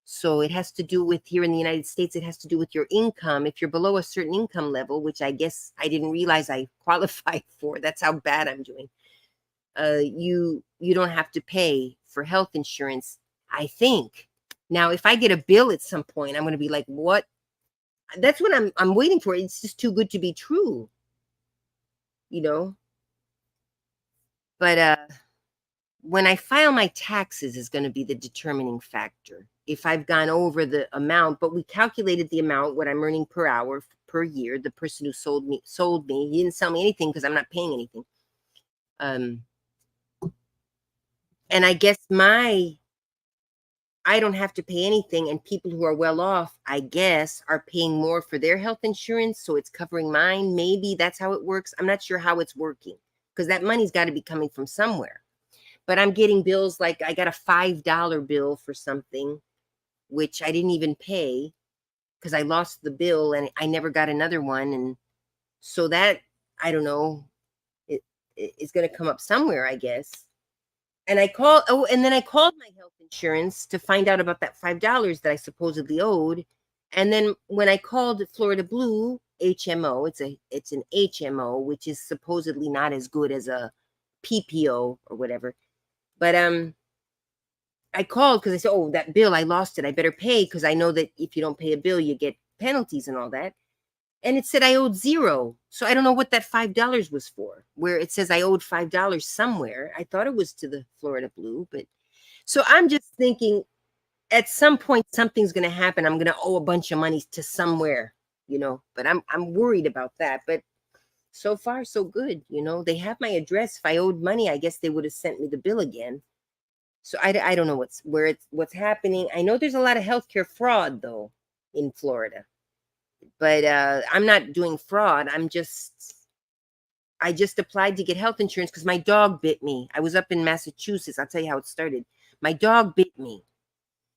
So it has to do with, here in the United States, it has to do with your income. If you're below a certain income level, which I guess I didn't realize I qualified for, that's how bad I'm doing. You don't have to pay for health insurance, I think. Now, if I get a bill at some point, I'm going to be like, what? That's what I'm waiting for. It's just too good to be true, But when I file my taxes is going to be the determining factor. If I've gone over the amount, but we calculated the amount, what I'm earning per hour per year. The person who sold me, he didn't sell me anything, because I'm not paying anything. And I guess I don't have to pay anything, and people who are well off, I guess, are paying more for their health insurance, so it's covering mine. Maybe that's how it works. I'm not sure how it's working, because that money's got to be coming from somewhere. But I'm getting bills, like I got a $5 bill for something, which I didn't even pay, because I lost the bill and I never got another one. And so that, I don't know, it's going to come up somewhere, I guess. And then I called my health insurance to find out about that $5 that I supposedly owed. And then when I called Florida Blue HMO, it's an HMO, which is supposedly not as good as a PPO or whatever. But I called because I said, oh, that bill, I lost it. I better pay, because I know that if you don't pay a bill, you get penalties and all that. And it said I owed $0. So I don't know what that $5 was for, where it says I owed $5 somewhere. I thought it was to the Florida Blue. But so I'm just thinking, at some point, something's going to happen. I'm going to owe a bunch of money to somewhere, but I'm worried about that. But so far, so good. They have my address. If I owed money, I guess they would have sent me the bill again. So I don't know what's happening. I know there's a lot of healthcare fraud, though, in Florida. But I'm not doing fraud. I just applied to get health insurance because my dog bit me. I was up in Massachusetts. I'll tell you how it started. My dog bit me,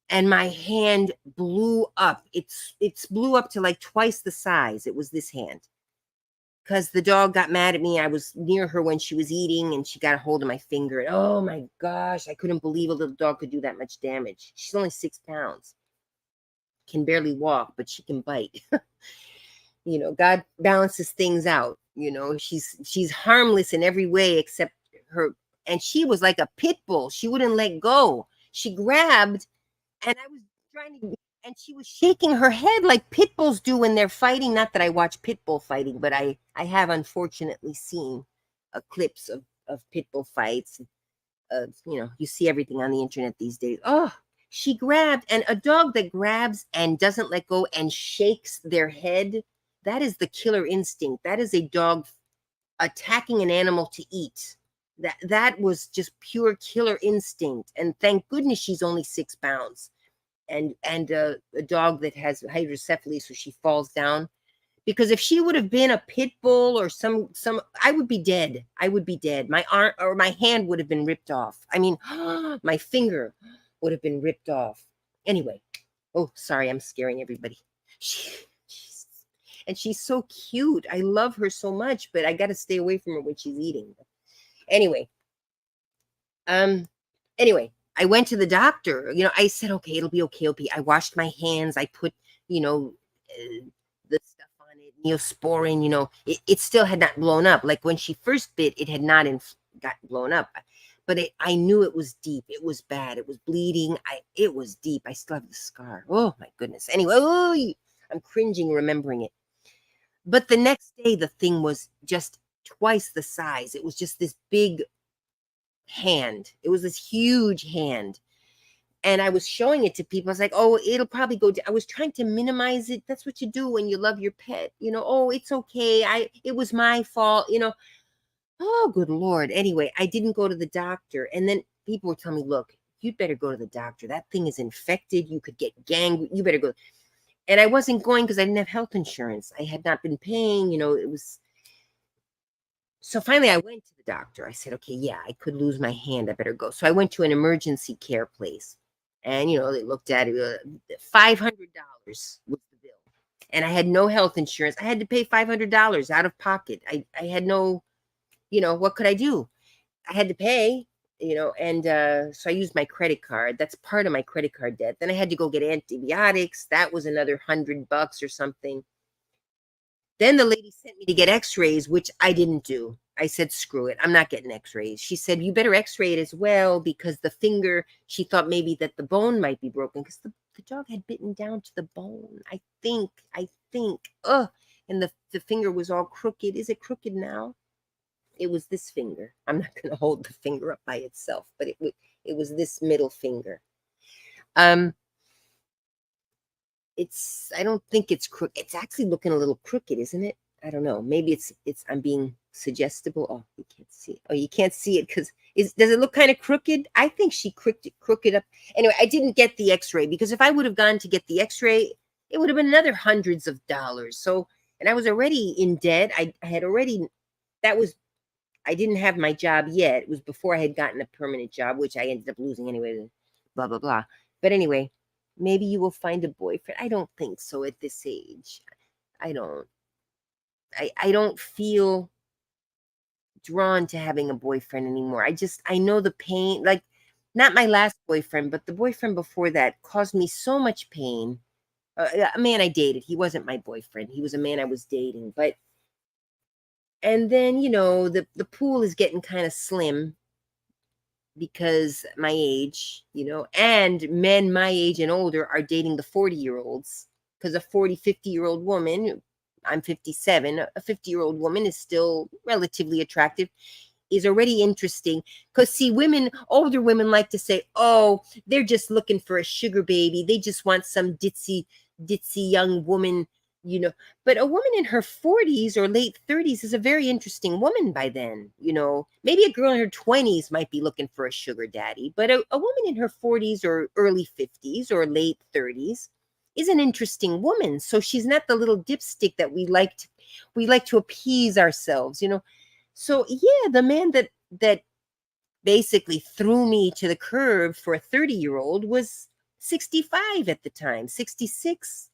and my hand blew up. It's blew up to like twice the size. It was this hand, because the dog got mad at me. I was near her when she was eating, and she got a hold of my finger. And oh my gosh, I couldn't believe a little dog could do that much damage. She's only 6 pounds. Can barely walk, but she can bite. God balances things out. She's harmless in every way except her. And she was like a pit bull. She wouldn't let go. She grabbed, and I was trying to, and she was shaking her head like pit bulls do when they're fighting. Not that I watch pit bull fighting, but I have unfortunately seen clips of pit bull fights. You see everything on the internet these days. Oh, she grabbed, and a dog that grabs and doesn't let go and shakes their head, that is the killer instinct. That is a dog attacking an animal to eat. That was just pure killer instinct. And thank goodness she's only 6 pounds. And a dog that has hydrocephalus, so she falls down. Because if she would have been a pit bull or some, I would be dead. I would be dead. My arm or my hand would have been ripped off. I mean, my finger would have been ripped off. Anyway, oh, sorry, I'm scaring everybody. And she's so cute. I love her so much, but I got to stay away from her when she's eating. Anyway, I went to the doctor. I said, okay, it'll be okay. I washed my hands. I put, the stuff on it, Neosporin. It still had not blown up. Like when she first bit, it had not got blown up. But I knew it was deep. It was bad. It was bleeding. It was deep. I still have the scar. Oh my goodness. Anyway, I'm cringing remembering it. But the next day, the thing was just twice the size. It was just this big hand. It was this huge hand. And I was showing it to people. I was like, oh, it'll probably go down. I was trying to minimize it. That's what you do when you love your pet. Oh, it's okay. It was my fault, Oh, good Lord. Anyway, I didn't go to the doctor. And then people were telling me, look, you'd better go to the doctor. That thing is infected. You could get gangrene. You better go. And I wasn't going because I didn't have health insurance. I had not been paying, it was. So finally I went to the doctor. I said, okay, yeah, I could lose my hand. I better go. So I went to an emergency care place. And, they looked at it. $500 was the bill. And I had no health insurance. I had to pay $500 out of pocket. I had no, what could I do? I had to pay, and so I used my credit card. That's part of my credit card debt. Then I had to go get antibiotics. That was another $100 or something. Then the lady sent me to get x-rays, which I didn't do. I said, screw it. I'm not getting x-rays. She said, you better x-ray it as well because the finger, she thought maybe that the bone might be broken because the dog had bitten down to the bone. I think. And the finger was all crooked. Is it crooked now? It was this finger. I'm not going to hold the finger up by itself, but it was this middle finger. I don't think it's crooked. It's actually looking a little crooked, isn't it? I don't know. Maybe I'm being suggestible. Oh, you can't see it. Oh, you can't see it because does it look kind of crooked? I think she crooked up. Anyway, I didn't get the x-ray because if I would have gone to get the x-ray, it would have been another hundreds of dollars. So, and I was already in debt. I didn't have my job yet. It was before I had gotten a permanent job, which I ended up losing anyway, blah, blah, blah. But anyway, maybe you will find a boyfriend. I don't think so at this age. I don't feel drawn to having a boyfriend anymore. I know the pain, like not my last boyfriend, but the boyfriend before that caused me so much pain. A man I dated, he wasn't my boyfriend. He was a man I was dating, and then, the pool is getting kind of slim because my age, and men my age and older are dating the 40-year-olds because a 40, 50-year-old woman, I'm 57, a 50-year-old woman is still relatively attractive, is already interesting. Because see, older women like to say, oh, they're just looking for a sugar baby. They just want some ditzy young woman, but a woman in her 40s or late 30s is a very interesting woman by then. Maybe a girl in her 20s might be looking for a sugar daddy, but a woman in her 40s or early 50s or late 30s is an interesting woman. So she's not the little dipstick that we like to appease ourselves, So yeah, the man that basically threw me to the curb for a 30-year-old was 65 at the time, 66.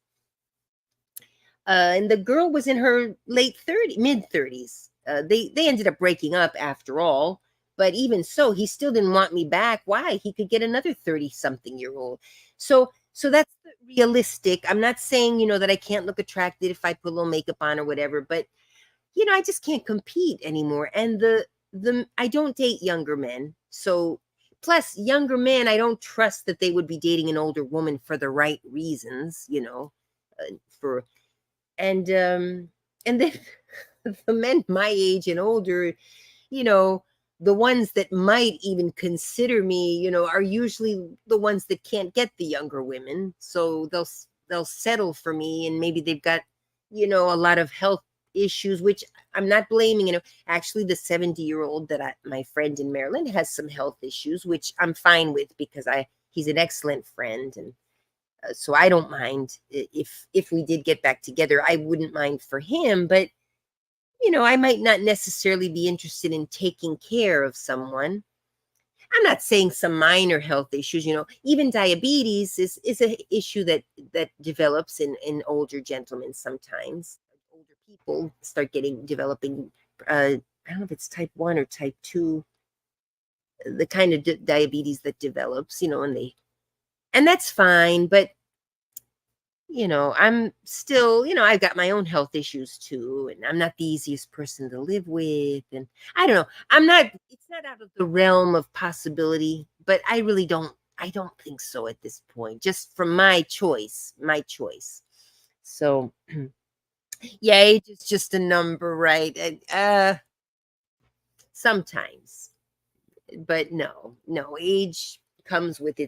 And the girl was in her mid 30s. They ended up breaking up after all, but even so, he still didn't want me back. Why? He could get another 30-something-year-old. So that's realistic. I'm not saying, that I can't look attractive if I put a little makeup on or whatever, but I just can't compete anymore. And I don't date younger men. So plus younger men, I don't trust that they would be dating an older woman for the right reasons, and then the men my age and older, you know, the ones that might even consider me, are usually the ones that can't get the younger women. So they'll settle for me, and maybe they've got, a lot of health issues, which I'm not blaming. Actually, the 70-year-old that my friend in Maryland has some health issues, which I'm fine with because he's an excellent friend, and so I don't mind if we did get back together. I wouldn't mind for him, but I might not necessarily be interested in taking care of someone. I'm not saying some minor health issues, even diabetes is an issue that develops in older gentlemen sometimes. Older people start developing, I don't know if it's type 1 or type 2, the kind of diabetes that develops, and that's fine, but I'm still, I've got my own health issues too, and I'm not the easiest person to live with. And I don't know, it's not out of the realm of possibility, but I don't think so at this point, just from my choice. So, yeah, age is just a number, right? Sometimes, but no, age comes with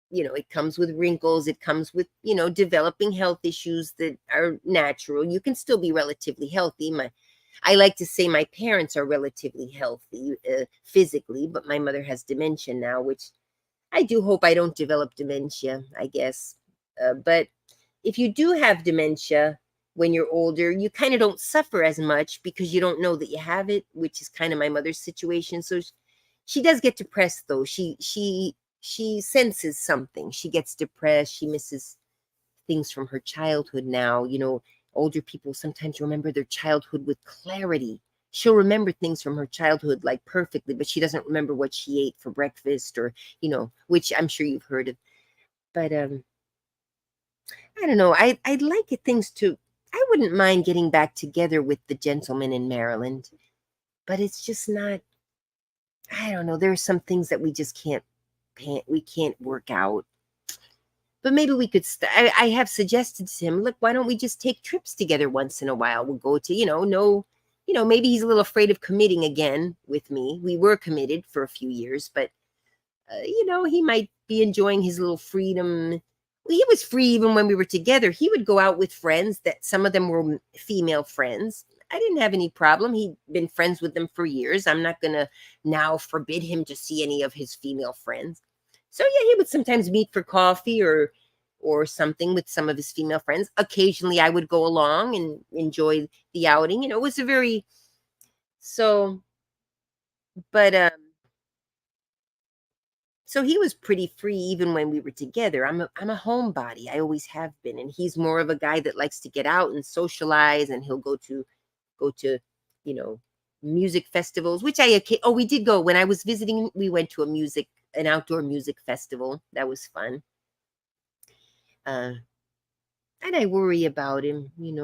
it comes with wrinkles. It comes with, developing health issues that are natural. You can still be relatively healthy. I like to say my parents are relatively healthy physically, but my mother has dementia now, which I do hope I don't develop dementia, I guess. But if you do have dementia when you're older, you kind of don't suffer as much because you don't know that you have it, which is kind of my mother's situation. So she does get depressed, though. She senses something. She gets depressed. She misses things from her childhood now. Older people sometimes remember their childhood with clarity. She'll remember things from her childhood like perfectly, but she doesn't remember what she ate for breakfast, or, which I'm sure you've heard of. But I don't know. I'd like things to. I wouldn't mind getting back together with the gentleman in Maryland, but it's just not. I don't know. There are some things that we just can't work out. But maybe we could. I have suggested to him, look, why don't we just take trips together once in a while? We'll go to, no, maybe he's a little afraid of committing again with me. We were committed for a few years, but he might be enjoying his little freedom. Well, he was free even when we were together. He would go out with friends that some of them were female friends. I didn't have any problem. He'd been friends with them for years. I'm not going to now forbid him to see any of his female friends. So yeah, he would sometimes meet for coffee or something with some of his female friends. Occasionally I would go along and enjoy the outing. It was a very so but so he was pretty free even when we were together. I'm a homebody. I always have been, and he's more of a guy that likes to get out and socialize, and he'll go to you know music festivals, which we did go when I was visiting. We went to an outdoor music festival. That was fun. And I worry about him. He's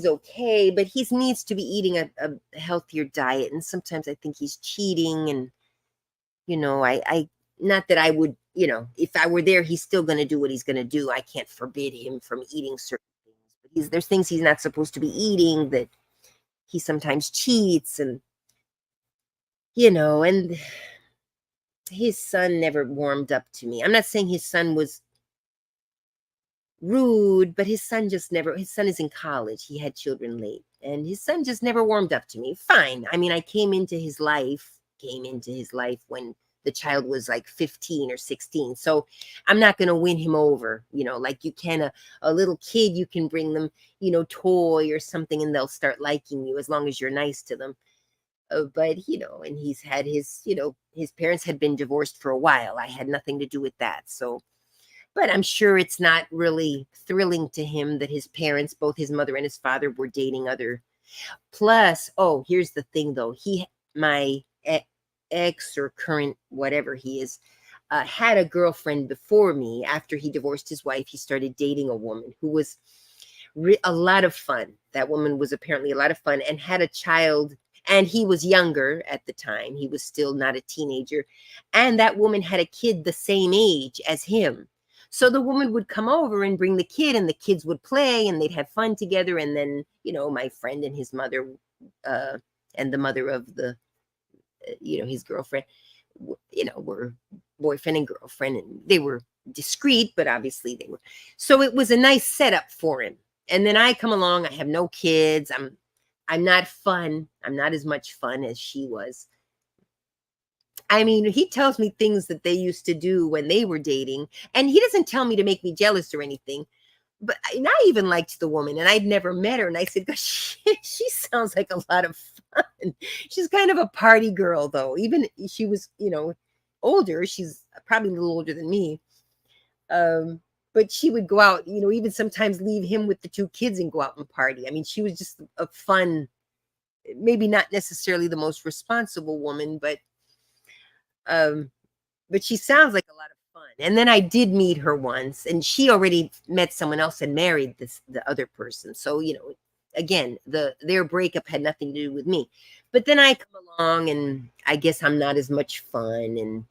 okay, but he needs to be eating a healthier diet, and sometimes I think he's cheating. And I not that I would, if I were there, he's still going to do what he's going to do. I can't forbid him from eating certain things, but there's things he's not supposed to be eating that he sometimes cheats. And and his son never warmed up to me. I'm not saying his son was rude, but his son is in college. He had children late, and his son just never warmed up to me. Fine. I mean, I came into his life when the child was like 15 or 16. So I'm not going to win him over, like you can a little kid. You can bring them, toy or something, and they'll start liking you as long as you're nice to them. But and he's had his parents had been divorced for a while. I had nothing to do with that. So, but I'm sure it's not really thrilling to him that his parents, both his mother and his father, were dating other. Plus, here's the thing though. My ex or current, whatever he is, had a girlfriend before me. After he divorced his wife, he started dating a woman who was a lot of fun. That woman was apparently a lot of fun and had a child. And he was younger at the time. He was still not a teenager. And that woman had a kid the same age as him. So the woman would come over and bring the kid, and the kids would play, and they'd have fun together. And then, my friend and his mother and the mother of the, his girlfriend, were boyfriend and girlfriend, and they were discreet, but obviously they were. So it was a nice setup for him. And then I come along. I have no kids. I'm not fun. I'm not as much fun as she was. I mean, he tells me things that they used to do when they were dating, and he doesn't tell me to make me jealous or anything. But I even liked the woman, and I'd never met her. And I said, gosh, she sounds like a lot of fun. She's kind of a party girl, though. Even she was, older. She's probably a little older than me. But she would go out, even sometimes leave him with the two kids and go out and party. I mean, she was just a fun, maybe not necessarily the most responsible woman, but she sounds like a lot of fun. And then I did meet her once, and she already met someone else and married the other person. So, again, their breakup had nothing to do with me. But then I come along, and I guess I'm not as much fun. And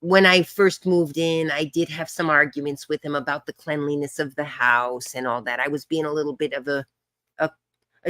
when I first moved in, I did have some arguments with him about the cleanliness of the house and all that. I was being a little bit of a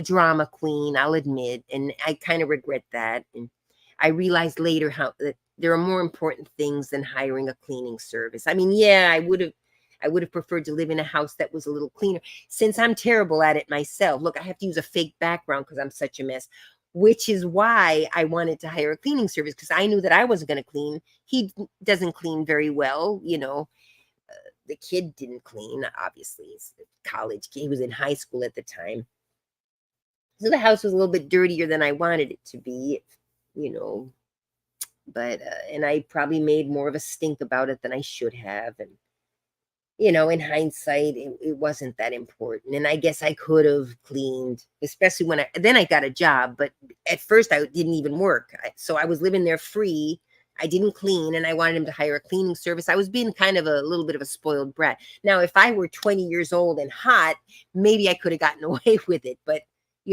drama queen, I'll admit, and I kind of regret that. And I realized later how that there are more important things than hiring a cleaning service. I mean, yeah, I would have preferred to live in a house that was a little cleaner, since I'm terrible at it myself. Look, I have to use a fake background because I'm such a mess, which is why I wanted to hire a cleaning service, because I knew that I wasn't going to clean. He doesn't clean very well, the kid didn't clean, obviously. He's a college kid. He was in high school at the time. So the house was a little bit dirtier than I wanted it to be, but and I probably made more of a stink about it than I should have. And in hindsight, it wasn't that important. And I guess I could have cleaned, especially when I got a job. But at first I didn't even work. So I was living there free. I didn't clean, and I wanted him to hire a cleaning service. I was being kind of a little bit of a spoiled brat. Now, if I were 20 years old and hot, maybe I could have gotten away with it. But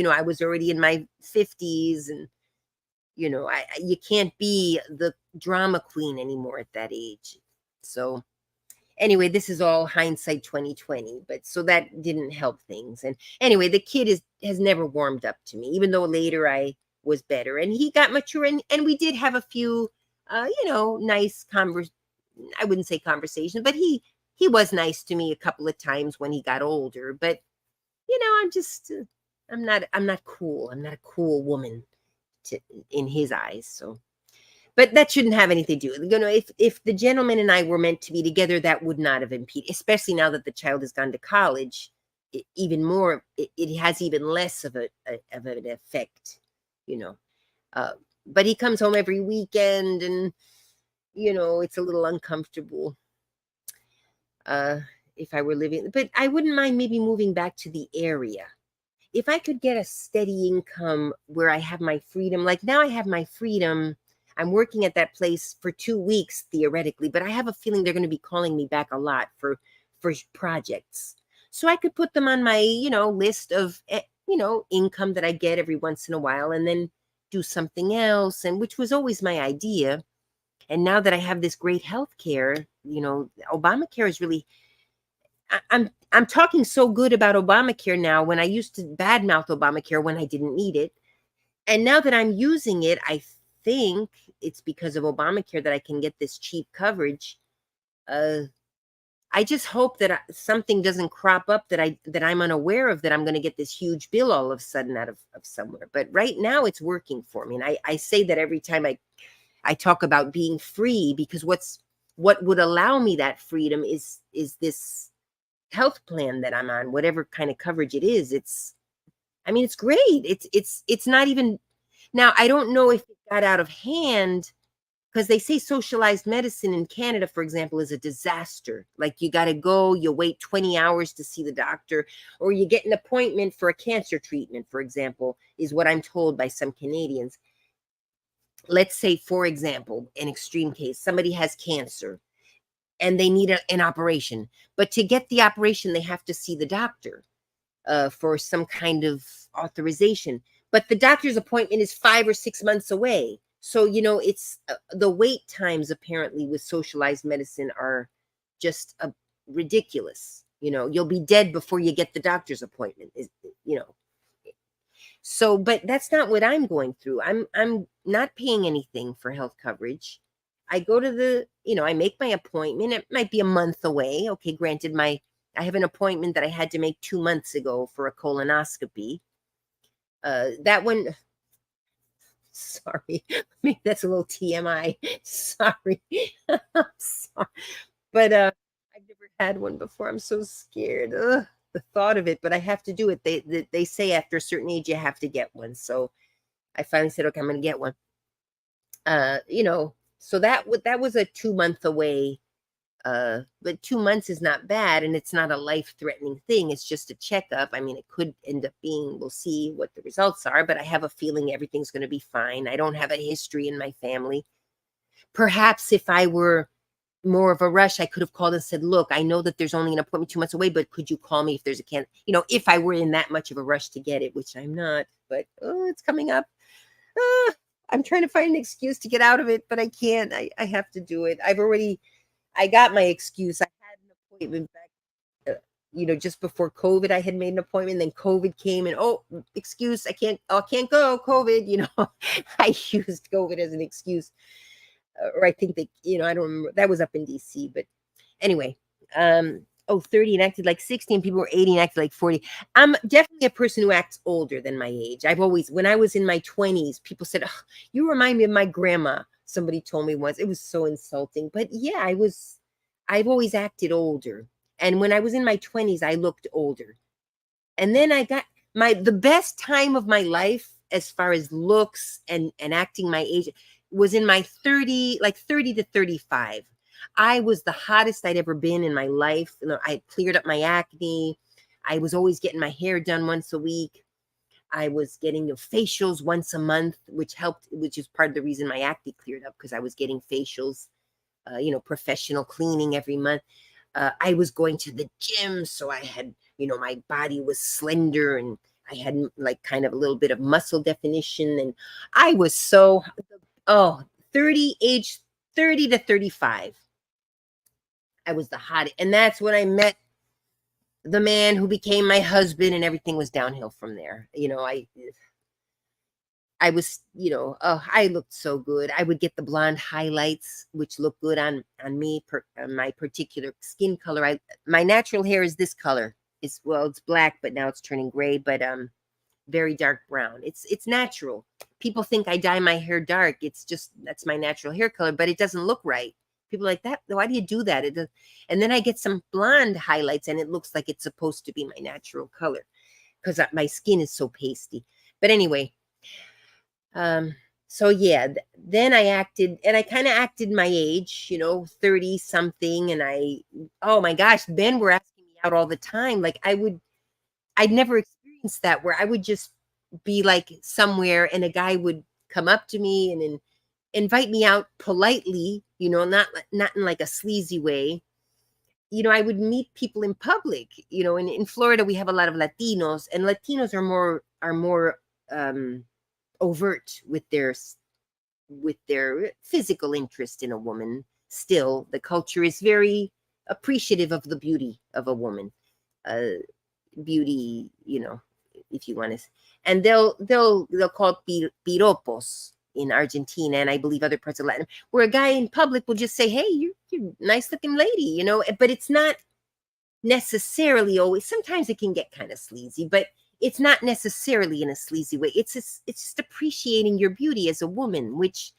I was already in my 50s, and you can't be the drama queen anymore at that age. So anyway, this is all hindsight 2020, but so that didn't help things. And anyway, the kid has never warmed up to me, even though later I was better, and he got mature, and we did have a few nice I wouldn't say conversation, but he was nice to me a couple of times when he got older. But I'm just I'm not cool. I'm not a cool woman in his eyes. So, but that shouldn't have anything to do with, if the gentleman and I were meant to be together, that would not have impeded, especially now that the child has gone to college. Even more, it has even less of an effect, but he comes home every weekend, and it's a little uncomfortable. If I were living, but I wouldn't mind maybe moving back to the area. If I could get a steady income where I have my freedom, like now I have my freedom. I'm working at that place for 2 weeks, theoretically, but I have a feeling they're going to be calling me back a lot for projects. So I could put them on my, list of, income that I get every once in a while, and then do something else, and which was always my idea. And now that I have this great health care, Obamacare is really, I'm talking so good about Obamacare now, when I used to badmouth Obamacare when I didn't need it. And now that I'm using it, I think it's because of Obamacare that I can get this cheap coverage. I just hope that something doesn't crop up that I'm unaware of, that I'm going to get this huge bill all of a sudden out of somewhere. But right now it's working for me. And I say that every time I talk about being free, because what would allow me that freedom is this health plan that I'm on, whatever kind of coverage it is. It's great. It's not even, now I don't know if it got out of hand, because they say socialized medicine in Canada, for example, is a disaster. Like, you got to go, you wait 20 hours to see the doctor, or you get an appointment for a cancer treatment, for example, is what I'm told by some Canadians. Let's say, for example, an extreme case, somebody has cancer and they need an operation, but to get the operation, they have to see the doctor for some kind of authorization. But the doctor's appointment is 5 or 6 months away. So, it's the wait times apparently with socialized medicine are just ridiculous. You'll be dead before you get the doctor's appointment, So, but that's not what I'm going through. I'm not paying anything for health coverage. I go to I make my appointment. It might be a month away. Okay, granted, I have an appointment that I had to make 2 months ago for a colonoscopy. That one, sorry, maybe that's a little TMI. Sorry, I'm sorry, but I've never had one before. I'm so scared. Ugh, the thought of it, but I have to do it. They say after a certain age you have to get one. So I finally said, okay, I'm going to get one. So that was a 2 month away. But 2 months is not bad, and it's not a life-threatening thing. It's just a checkup. I mean, it could end up being, we'll see what the results are, but I have a feeling everything's going to be fine. I don't have a history in my family. Perhaps if I were more of a rush, I could have called and said, look, I know that there's only an appointment 2 months away, but could you call me if there's if I were in that much of a rush to get it, which I'm not, but it's coming up. I'm trying to find an excuse to get out of it, but I can't. I have to do it. I got my excuse. I had an appointment back, just before COVID. I had made an appointment, then COVID came, and excuse, I can't go, COVID. I used COVID as an excuse, or I think that I don't remember. That was up in DC, but anyway, 30 and acted like 60, and people were 80 and acted like 40. I'm definitely a person who acts older than my age. When I was in my 20s, people said, oh, you remind me of my grandma. Somebody told me once. It was so insulting. But yeah, I've always acted older. And when I was in my 20s, I looked older. And then I got the best time of my life as far as looks and acting my age was in my 30 to 35. I was the hottest I'd ever been in my life. I had cleared up my acne. I was always getting my hair done once a week. I was getting facials once a month, which helped, which is part of the reason my acne cleared up, because I was getting facials, professional cleaning every month. I was going to the gym, so I had, my body was slender, and I had kind of a little bit of muscle definition, and I was age 30 to 35. I was the hottest, and that's when I met the man who became my husband, and everything was downhill from there. I was, I looked so good. I would get the blonde highlights, which look good on me, my particular skin color. My natural hair is this color. It's black, but now it's turning gray, but very dark brown. It's natural. People think I dye my hair dark. It's just, that's my natural hair color, but it doesn't look right. People are like, that, why do you do that? And then I get some blonde highlights, and it looks like it's supposed to be my natural color because my skin is so pasty. But anyway, so yeah, then I acted, and I kind of acted my age, 30 something. And oh my gosh, men were asking me out all the time. Like I'd never experienced that, where I would just be like somewhere and a guy would come up to me and invite me out politely, not in like a sleazy way. I would meet people in public. In Florida we have a lot of Latinos, and Latinos are more overt with their physical interest in a woman. Still, the culture is very appreciative of the beauty of a woman. Beauty, if you want to, and they'll call it piropos in Argentina, and I believe other parts of Latin, where a guy in public will just say, hey, you're a nice looking lady, but it's not necessarily always. Sometimes it can get kind of sleazy, but it's not necessarily in a sleazy way. It's just appreciating your beauty as a woman, which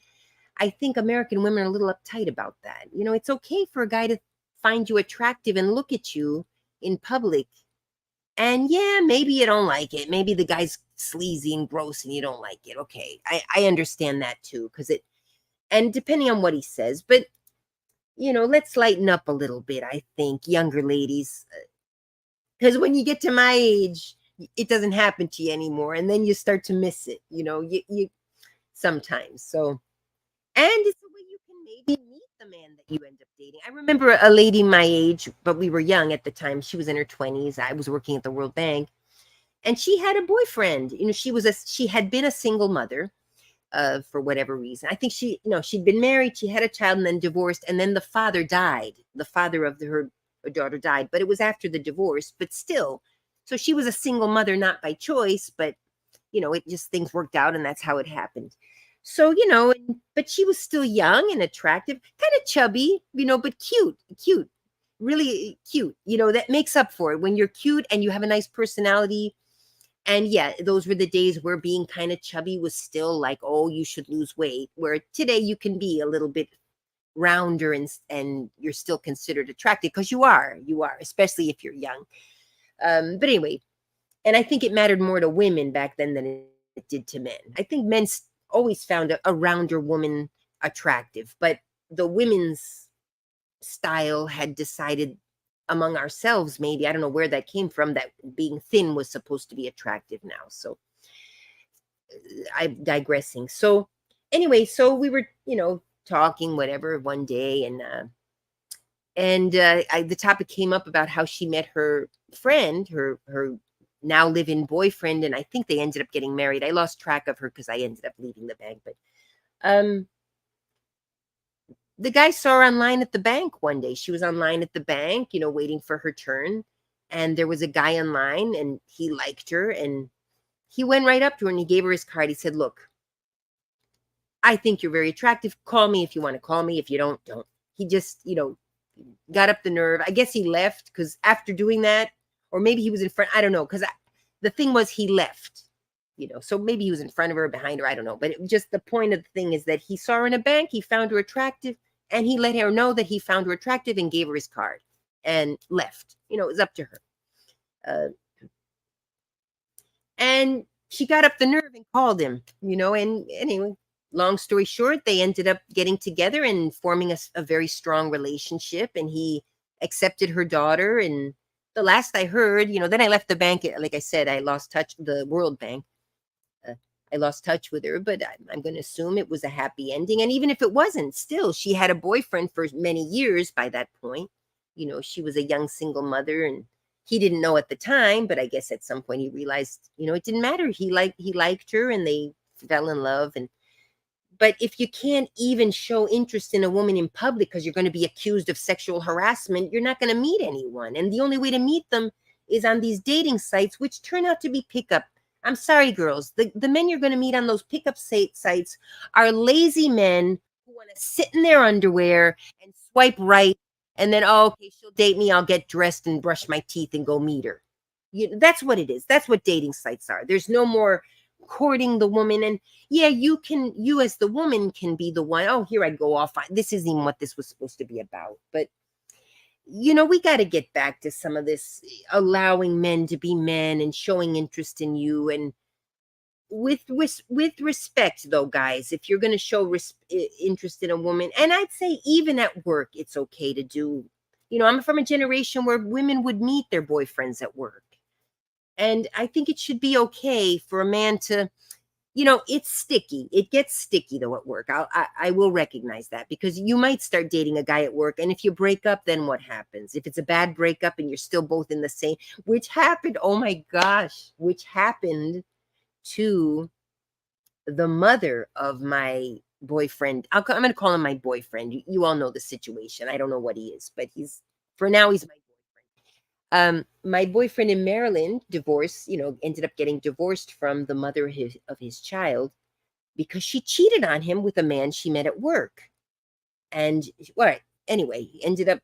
I think American women are a little uptight about that. It's okay for a guy to find you attractive and look at you in public. And yeah, maybe you don't like it. Maybe the guy's sleazy and gross and you don't like it. Okay, I understand that too, and depending on what he says, but let's lighten up a little bit. I think younger ladies, because when you get to my age, it doesn't happen to you anymore, and then you start to miss it. You sometimes. So, and it's a way you can maybe meet the man that you end up dating. I remember a lady my age, but we were young at the time. She was in her 20s. I was working at the World Bank, and she had a boyfriend. She had been a single mother for whatever reason. I think she'd been married, she had a child, and then divorced, and then the father died. The father of her daughter died, but it was after the divorce, but still. So she was a single mother, not by choice, but it just things worked out and that's how it happened. So, but she was still young and attractive, kind of chubby, but cute, really cute. That makes up for it when you're cute and you have a nice personality. And yeah, those were the days where being kind of chubby was still like, oh, you should lose weight. Where today you can be a little bit rounder and you're still considered attractive because you are, especially if you're young. But anyway, and I think it mattered more to women back then than it did to men. I think men always found a rounder woman attractive, but the women's style had decided among ourselves, maybe, I don't know where that came from, that being thin was supposed to be attractive now. So I'm digressing. So anyway, so we were, talking whatever one day, and the topic came up about how she met her friend, her now live-in boyfriend, and I think they ended up getting married. I lost track of her because I ended up leaving the bank, but the guy saw her online at the bank one day. She was online at the bank, waiting for her turn, and there was a guy online, and he liked her, and he went right up to her and he gave her his card. He said, "Look, I think you're very attractive. Call me if you want to call me. If you don't, don't." He just, got up the nerve. I guess he left because after doing that, or maybe he was in front. I don't know. Because the thing was he left, so maybe he was in front of her, behind her. I don't know. But just the point of the thing is that he saw her in a bank. He found her attractive and he let her know that he found her attractive and gave her his card and left. It was up to her. And she got up the nerve and called him, and anyway, long story short, they ended up getting together and forming a very strong relationship, and he accepted her daughter. And the last I heard, then I left the bank. Like I said, I lost touch, the World Bank. I lost touch with her, but I'm going to assume it was a happy ending. And even if it wasn't, still, she had a boyfriend for many years by that point. She was a young single mother, and he didn't know at the time, but I guess at some point he realized, it didn't matter. He liked her and they fell in love. But if you can't even show interest in a woman in public because you're going to be accused of sexual harassment, you're not going to meet anyone. And the only way to meet them is on these dating sites, which turn out to be pickup. I'm sorry, girls. The men you're going to meet on those pickup sites are lazy men who want to sit in their underwear and swipe right. And then, oh, okay, she'll date me. I'll get dressed and brush my teeth and go meet her. That's what it is. That's what dating sites are. There's no more courting the woman. And yeah, you as the woman can be the one. Oh, here I go off. This isn't even what this was supposed to be about. But we got to get back to some of this allowing men to be men and showing interest in you, and with respect, though, guys. If you're going to show interest in a woman, and I'd say even at work, it's okay to do. I'm from a generation where women would meet their boyfriends at work, and I think it should be okay for a man to. It's sticky. It gets sticky, though, at work. I will recognize that, because you might start dating a guy at work, and if you break up, then what happens? If it's a bad breakup and you're still both in the same, which happened, oh my gosh, which happened to the mother of my boyfriend. I'm going to call him my boyfriend. You all know the situation. I don't know what he is, but for now, he's my boyfriend. My boyfriend in Maryland ended up getting divorced from the mother of his child because she cheated on him with a man she met at work. And anyway, ended up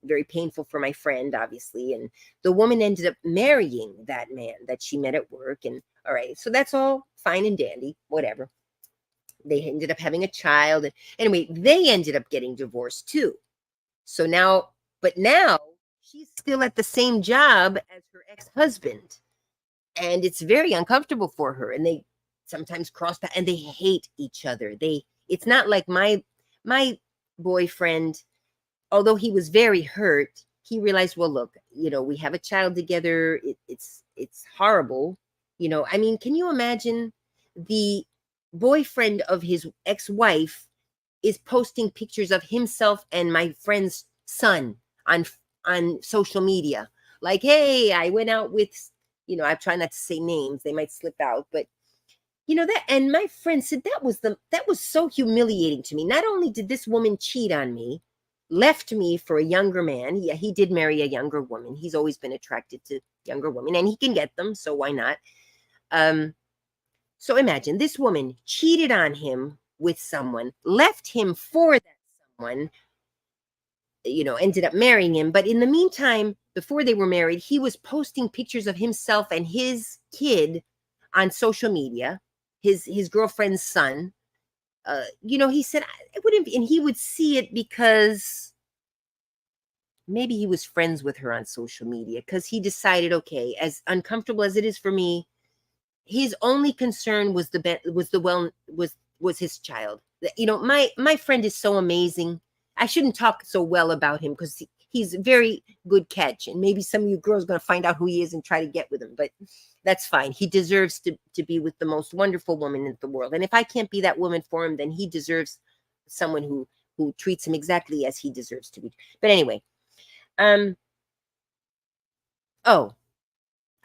very painful for my friend, obviously. And the woman ended up marrying that man that she met at work. And all right, so that's all fine and dandy, whatever. They ended up having a child. And anyway, they ended up getting divorced too. So now she's still at the same job as her ex-husband. And it's very uncomfortable for her. And they sometimes cross paths and they hate each other. It's not like my boyfriend, although he was very hurt, he realized, well, look, we have a child together. It's horrible. I mean, can you imagine the boyfriend of his ex-wife is posting pictures of himself and my friend's son on social media, like, hey, I went out with, I try not to say names, they might slip out, but that, and my friend said that was so humiliating to me. Not only did this woman cheat on me, left me for a younger man. Yeah, he did marry a younger woman. He's always been attracted to younger women, and he can get them, so why not? So imagine this woman cheated on him with someone, left him for that someone, ended up marrying him. But in the meantime, before they were married, he was posting pictures of himself and his kid on social media, his girlfriend's son. He said it wouldn't, and he would see it because maybe he was friends with her on social media, because he decided, okay, as uncomfortable as it is for me, his only concern was was his child. My friend is so amazing. I shouldn't talk so well about him because he's a very good catch, and maybe some of you girls are going to find out who he is and try to get with him, but that's fine. He deserves to be with the most wonderful woman in the world, and if I can't be that woman for him, then he deserves someone who treats him exactly as he deserves to be. But anyway, oh,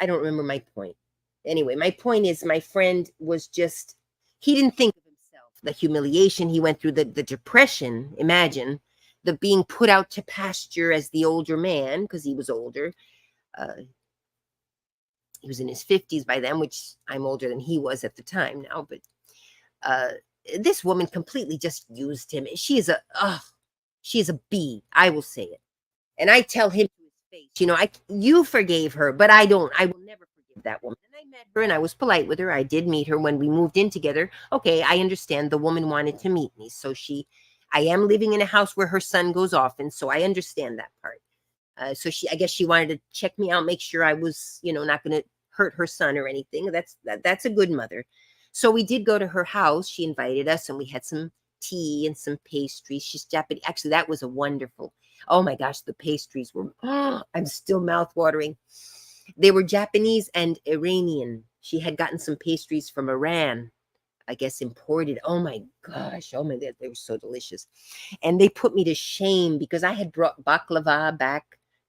I don't remember my point. Anyway, my point is my friend was just, he didn't think of himself, the humiliation he went through, the depression, imagine, the being put out to pasture as the older man, because he was older. He was in his 50s by then, which I'm older than he was at the time now. But this woman completely just used him. She is a bee. I will say it. And I tell him to his face, you forgave her, but I don't. I will never forgive that woman. And I met her and I was polite with her. I did meet her when we moved in together. Okay, I understand the woman wanted to meet me. So I am living in a house where her son goes off. And so I understand that part. So I guess she wanted to check me out, make sure I was, not going to hurt her son or anything. That's a good mother. So we did go to her house. She invited us and we had some tea and some pastries. She's Japanese. Actually, that was a wonderful. Oh my gosh, the pastries were, I'm still mouth-watering. They were Japanese and Iranian. She had gotten some pastries from Iran, I guess imported. Oh my gosh, they were so delicious. And they put me to shame because I had brought baklava back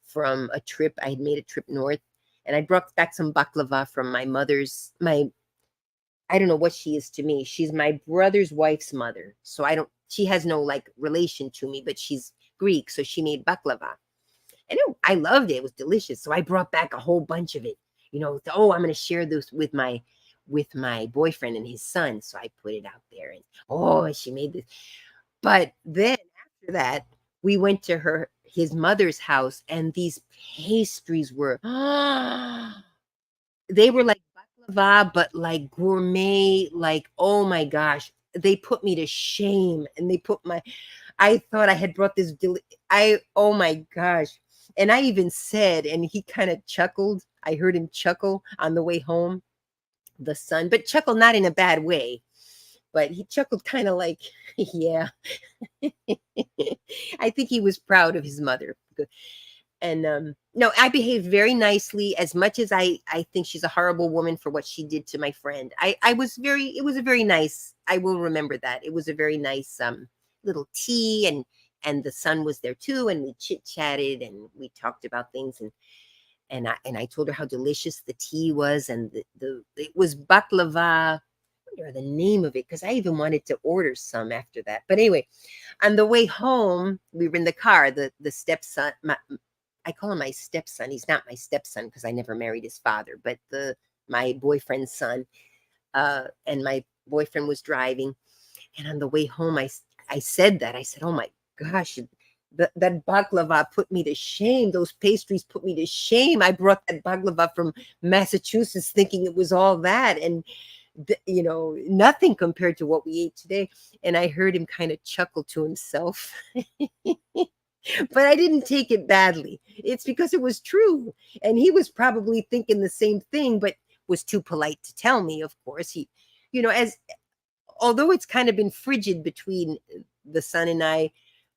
from a trip. I had made a trip north and I brought back some baklava from my mother's, I don't know what she is to me. She's my brother's wife's mother. So she has no relation to me, but she's Greek. So she made baklava. And I loved it. It was delicious. So I brought back a whole bunch of it. I'm going to share this with my boyfriend and his son. So I put it out there and she made this. But then after that, we went to his mother's house and these pastries were, they were like baklava, but like gourmet, oh my gosh, they put me to shame. And I thought I had brought this, oh my gosh. And I even said, and he kind of chuckled. I heard him chuckle on the way home, the son, but chuckle not in a bad way. But he chuckled kind of like, yeah. I think he was proud of his mother. And no, I behaved very nicely, as much as I think she's a horrible woman for what she did to my friend. It was a very nice, I will remember that. It was a very nice little tea, and the son was there too. And we chit chatted and we talked about things. And I told her how delicious the tea was. And it was baklava. Or the name of it, because I even wanted to order some after that. But anyway, on the way home, we were in the car. The stepson, I call him my stepson. He's not my stepson because I never married his father, but my boyfriend's son. And my boyfriend was driving. And on the way home, I said that. I said, oh my gosh, that baklava put me to shame. Those pastries put me to shame. I brought that baklava from Massachusetts thinking it was all that. And nothing compared to what we ate today. And I heard him kind of chuckle to himself. But I didn't take it badly. It's because it was true. And he was probably thinking the same thing, but was too polite to tell me, of course. He, although it's kind of been frigid between the son and I,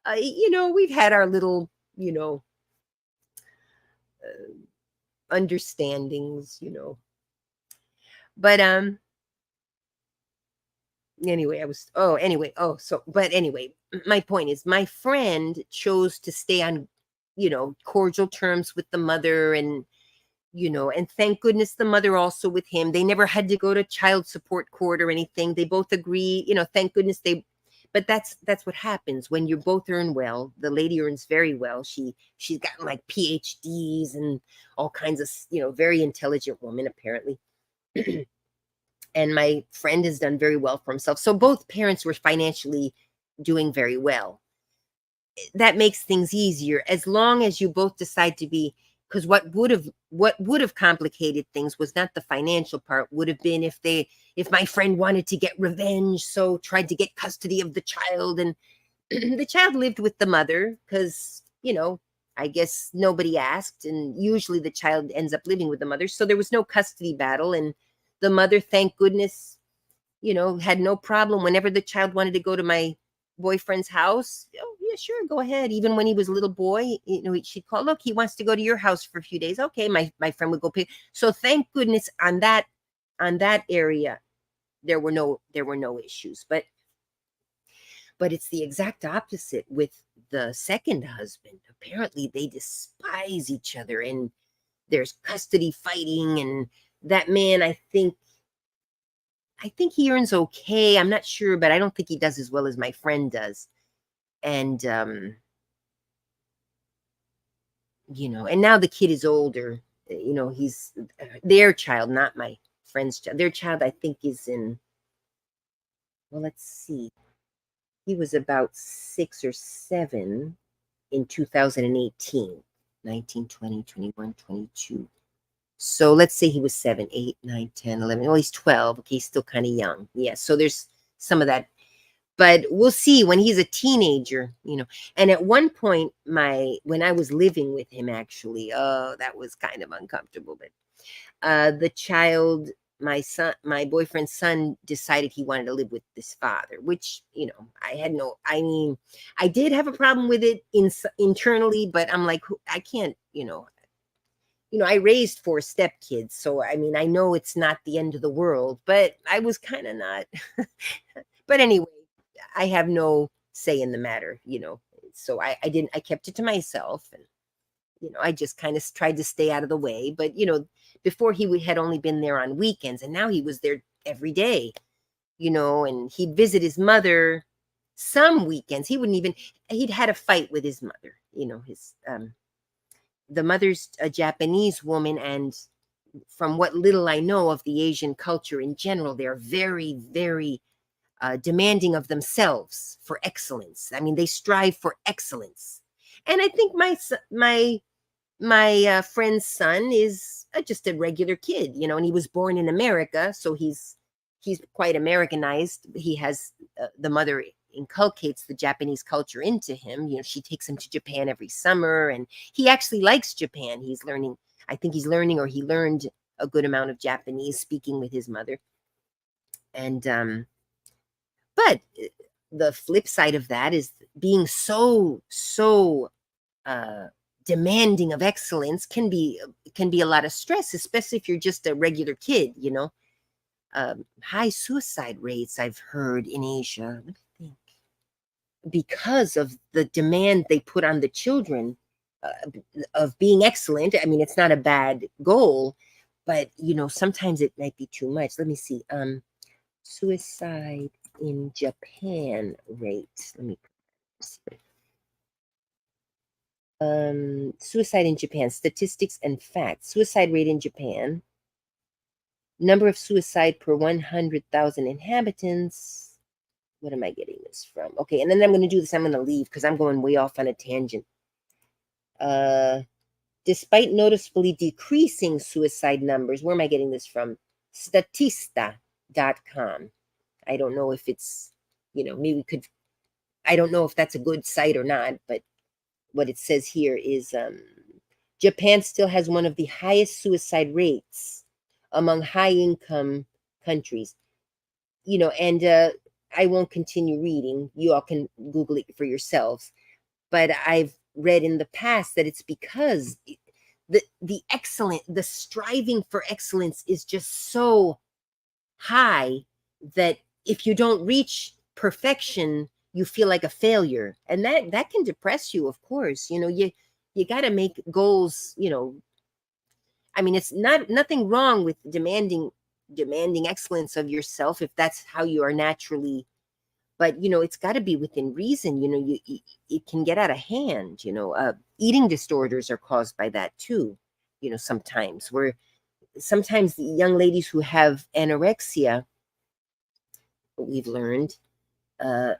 we've had our little, understandings, But my point is my friend chose to stay on, cordial terms with the mother, and thank goodness the mother also with him. They never had to go to child support court or anything. They both agree, thank goodness but that's what happens when you both earn well. The lady earns very well. She's gotten like PhDs and all kinds of, very intelligent woman, apparently. and my friend has done very well for himself. So both parents were financially doing very well. That makes things easier as long as you both decide to be, because what would have complicated things was not the financial part, would have been if my friend wanted to get revenge, so tried to get custody of the child, and the child lived with the mother because, I guess nobody asked, and usually the child ends up living with the mother, so there was no custody battle, and the mother, thank goodness, had no problem whenever the child wanted to go to my boyfriend's house. Oh, yeah, sure, go ahead. Even when he was a little boy, she'd call, look, he wants to go to your house for a few days. Okay, my friend would go pick. So thank goodness on that area there were no issues. But it's the exact opposite with the second husband. Apparently they despise each other, and there's custody fighting, and that man, I think he earns okay. I'm not sure, but I don't think he does as well as my friend does. And and now the kid is older. He's their child, not my friend's child. Their child, I think, is in, well, let's see. He was about 6 or 7 in 2018, 19, 20, 21, 22. So let's say he was 7, 8, 9, 10, 11. Oh, he's 12. Okay, he's still kind of young. Yeah, so there's some of that. But we'll see when he's a teenager, And at one point, when I was living with him, actually, oh, that was kind of uncomfortable. But the child, my boyfriend's son, decided he wanted to live with this father, which, I did have a problem with it internally, but I'm like, I can't, I raised 4 stepkids, so I know it's not the end of the world, but I was kind of not. But anyway, I have no say in the matter, So I kept it to myself, and I just kind of tried to stay out of the way. But before had only been there on weekends, and now he was there every day, and he'd visit his mother some weekends. He'd had a fight with his mother, the mother's a Japanese woman, and from what little I know of the Asian culture in general, they're very, very demanding of themselves for excellence. They strive for excellence, and I think my friend's son is just a regular kid, and he was born in America, so he's quite Americanized. He has the mother inculcates the Japanese culture into him. She takes him to Japan every summer, and he actually likes Japan. I think he's learning, or he learned a good amount of Japanese speaking with his mother. And but the flip side of that is being so demanding of excellence can be a lot of stress, especially if you're just a regular kid. High suicide rates I've heard in Asia. Let me think. Because of the demand they put on the children of being excellent. It's not a bad goal, but sometimes it might be too much. Let me see. Suicide in Japan rate. Let me see. Suicide in Japan, statistics and facts. Suicide rate in Japan. Number of suicide per 100,000 inhabitants. What am I getting this from? Okay, and then I'm going to do this. I'm going to leave because I'm going way off on a tangent. Despite noticeably decreasing suicide numbers, where am I getting this from? Statista.com. I don't know if it's, maybe we could, I don't know if that's a good site or not, but what it says here is Japan still has one of the highest suicide rates among high-income countries. And I won't continue reading. You all can Google it for yourselves. But I've read in the past that it's because the striving for excellence is just so high that if you don't reach perfection, you feel like a failure, and that can depress you. Of course, you got to make goals. It's nothing wrong with demanding excellence of yourself if that's how you are naturally, but it's got to be within reason. It can get out of hand. Eating disorders are caused by that too. Sometimes where sometimes the young ladies who have anorexia, we've learned,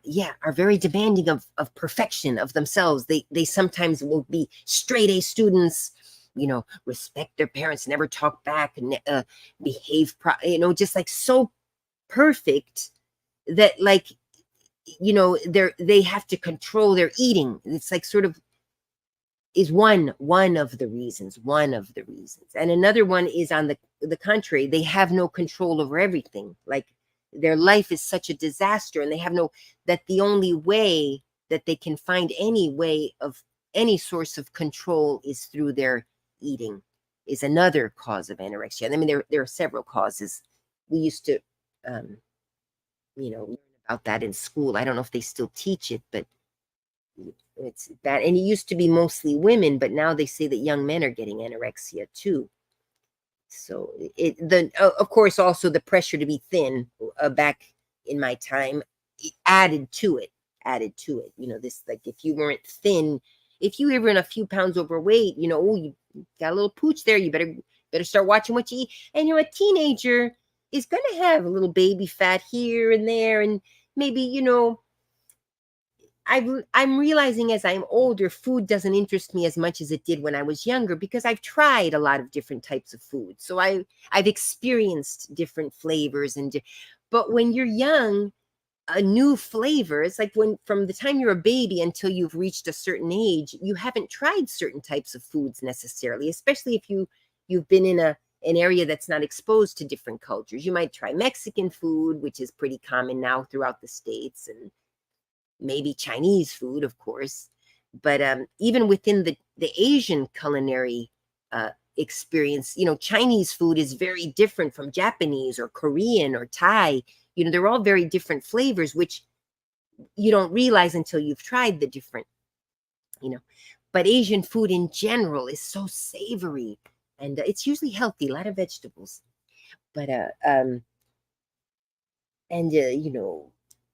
yeah, are very demanding of perfection of themselves. They sometimes will be straight A students, respect their parents, never talk back, behave, just like so perfect that, like, they have to control their eating. It's like sort of is one of the reasons, and another one is on the contrary, they have no control over everything. Like, their life is such a disaster, and they have no that the only way that they can find any way of any source of control is through their eating, is another cause of anorexia. I mean, there are several causes. We used to learn about that in school. I don't know if they still teach it, but it's bad. And it used to be mostly women, but now they say that young men are getting anorexia too. So of course, also the pressure to be thin, back in my time, added to it. This, like, if you weren't thin, if you were in a few pounds overweight, oh, you got a little pooch there, you better start watching what you eat. And a teenager is going to have a little baby fat here and there, and maybe, I'm realizing as I'm older, food doesn't interest me as much as it did when I was younger, because I've tried a lot of different types of food. So I've experienced different flavors, but when you're young, a new flavor, it's like when from the time you're a baby until you've reached a certain age, you haven't tried certain types of foods necessarily, especially if you've been in an area that's not exposed to different cultures. You might try Mexican food, which is pretty common now throughout the States, and maybe Chinese food, of course. But even within the Asian culinary experience, Chinese food is very different from Japanese or Korean or Thai. They're all very different flavors, which you don't realize until you've tried the different, but Asian food in general is so savory, and it's usually healthy, a lot of vegetables. But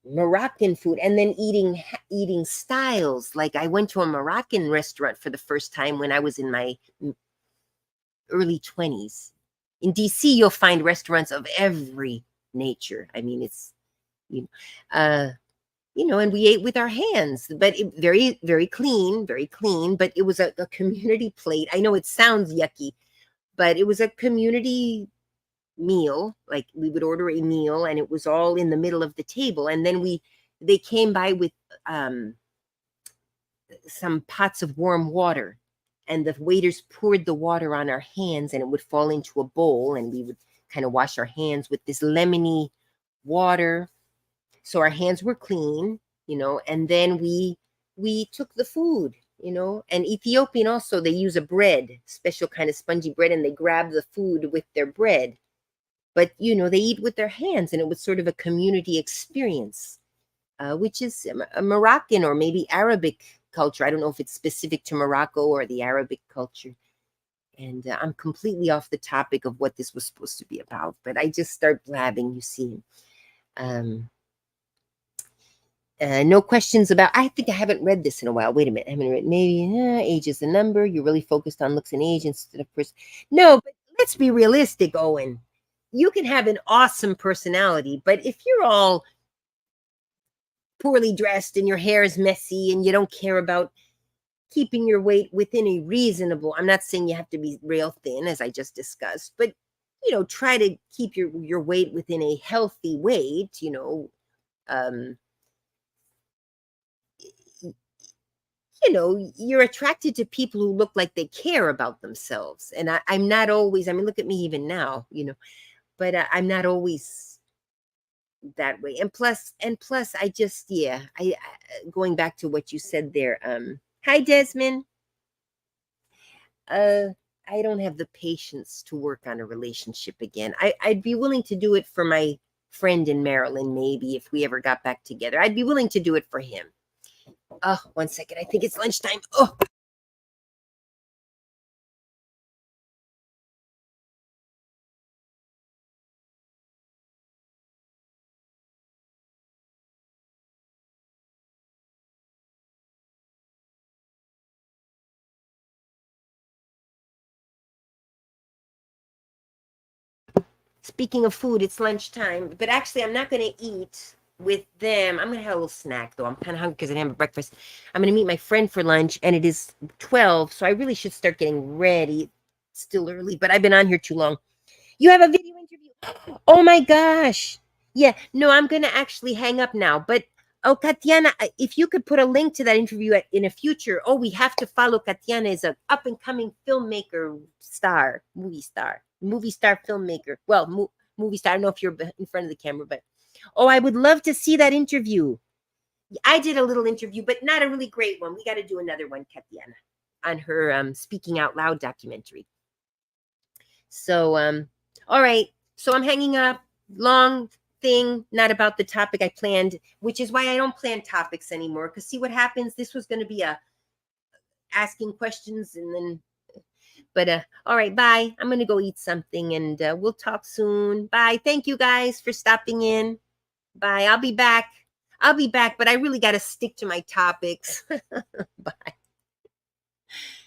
Moroccan food, and then eating styles. Like, I went to a Moroccan restaurant for the first time when I was in my early 20s. In DC, you'll find restaurants of every nature. I mean, it's and we ate with our hands, but very, very clean, very clean. But it was a community plate. I know it sounds yucky, but it was a community meal. Like, we would order a meal, and it was all in the middle of the table, and then they came by with some pots of warm water, and the waiters poured the water on our hands, and it would fall into a bowl, and we would kind of wash our hands with this lemony water, so our hands were clean, and then we took the food. And Ethiopian also, they use a bread, special kind of spongy bread, and they grab the food with their bread. But they eat with their hands, and it was sort of a community experience, which is a Moroccan or maybe Arabic culture. I don't know if it's specific to Morocco or the Arabic culture. And I'm completely off the topic of what this was supposed to be about, but I just start blabbing, you see. No questions about, I think I haven't read this in a while. Wait a minute. I haven't read, maybe age is the number. You're really focused on looks and age instead of person. No, but let's be realistic, Owen. You can have an awesome personality, but if you're all poorly dressed and your hair is messy and you don't care about keeping your weight within a reasonable, I'm not saying you have to be real thin, as I just discussed, but try to keep your weight within a healthy weight. You're attracted to people who look like they care about themselves. And I'm not always, I mean, look at me even now, but I'm not always that way. And plus, I just, yeah, going back to what you said there. Hi, Desmond. I don't have the patience to work on a relationship again. I'd be willing to do it for my friend in Maryland, maybe, if we ever got back together. I'd be willing to do it for him. Oh, 1 second. I think it's lunchtime. Oh. Speaking of food, it's lunchtime, but actually I'm not going to eat with them. I'm going to have a little snack though. I'm kind of hungry because I didn't have breakfast. I'm going to meet my friend for lunch and it is 12, so I really should start getting ready. It's still early, but I've been on here too long. You have a video interview. Oh my gosh. Yeah, no, I'm going to actually hang up now, but oh, Katiana, if you could put a link to that interview in a future. Oh, we have to follow Katiana is an up and coming filmmaker star, movie star filmmaker. Well, movie star. I don't know if you're in front of the camera, but oh, I would love to see that interview. I did a little interview, but not a really great one. We got to do another one, Katiana, on her Speaking Out Loud documentary. So, all right. So I'm hanging up. Long thing, not about the topic I planned, which is why I don't plan topics anymore. Because see what happens. This was going to be a asking questions, and then. But all right, bye. I'm gonna go eat something, and we'll talk soon. Bye. Thank you guys for stopping in. Bye. I'll be back. But I really got to stick to my topics. Bye.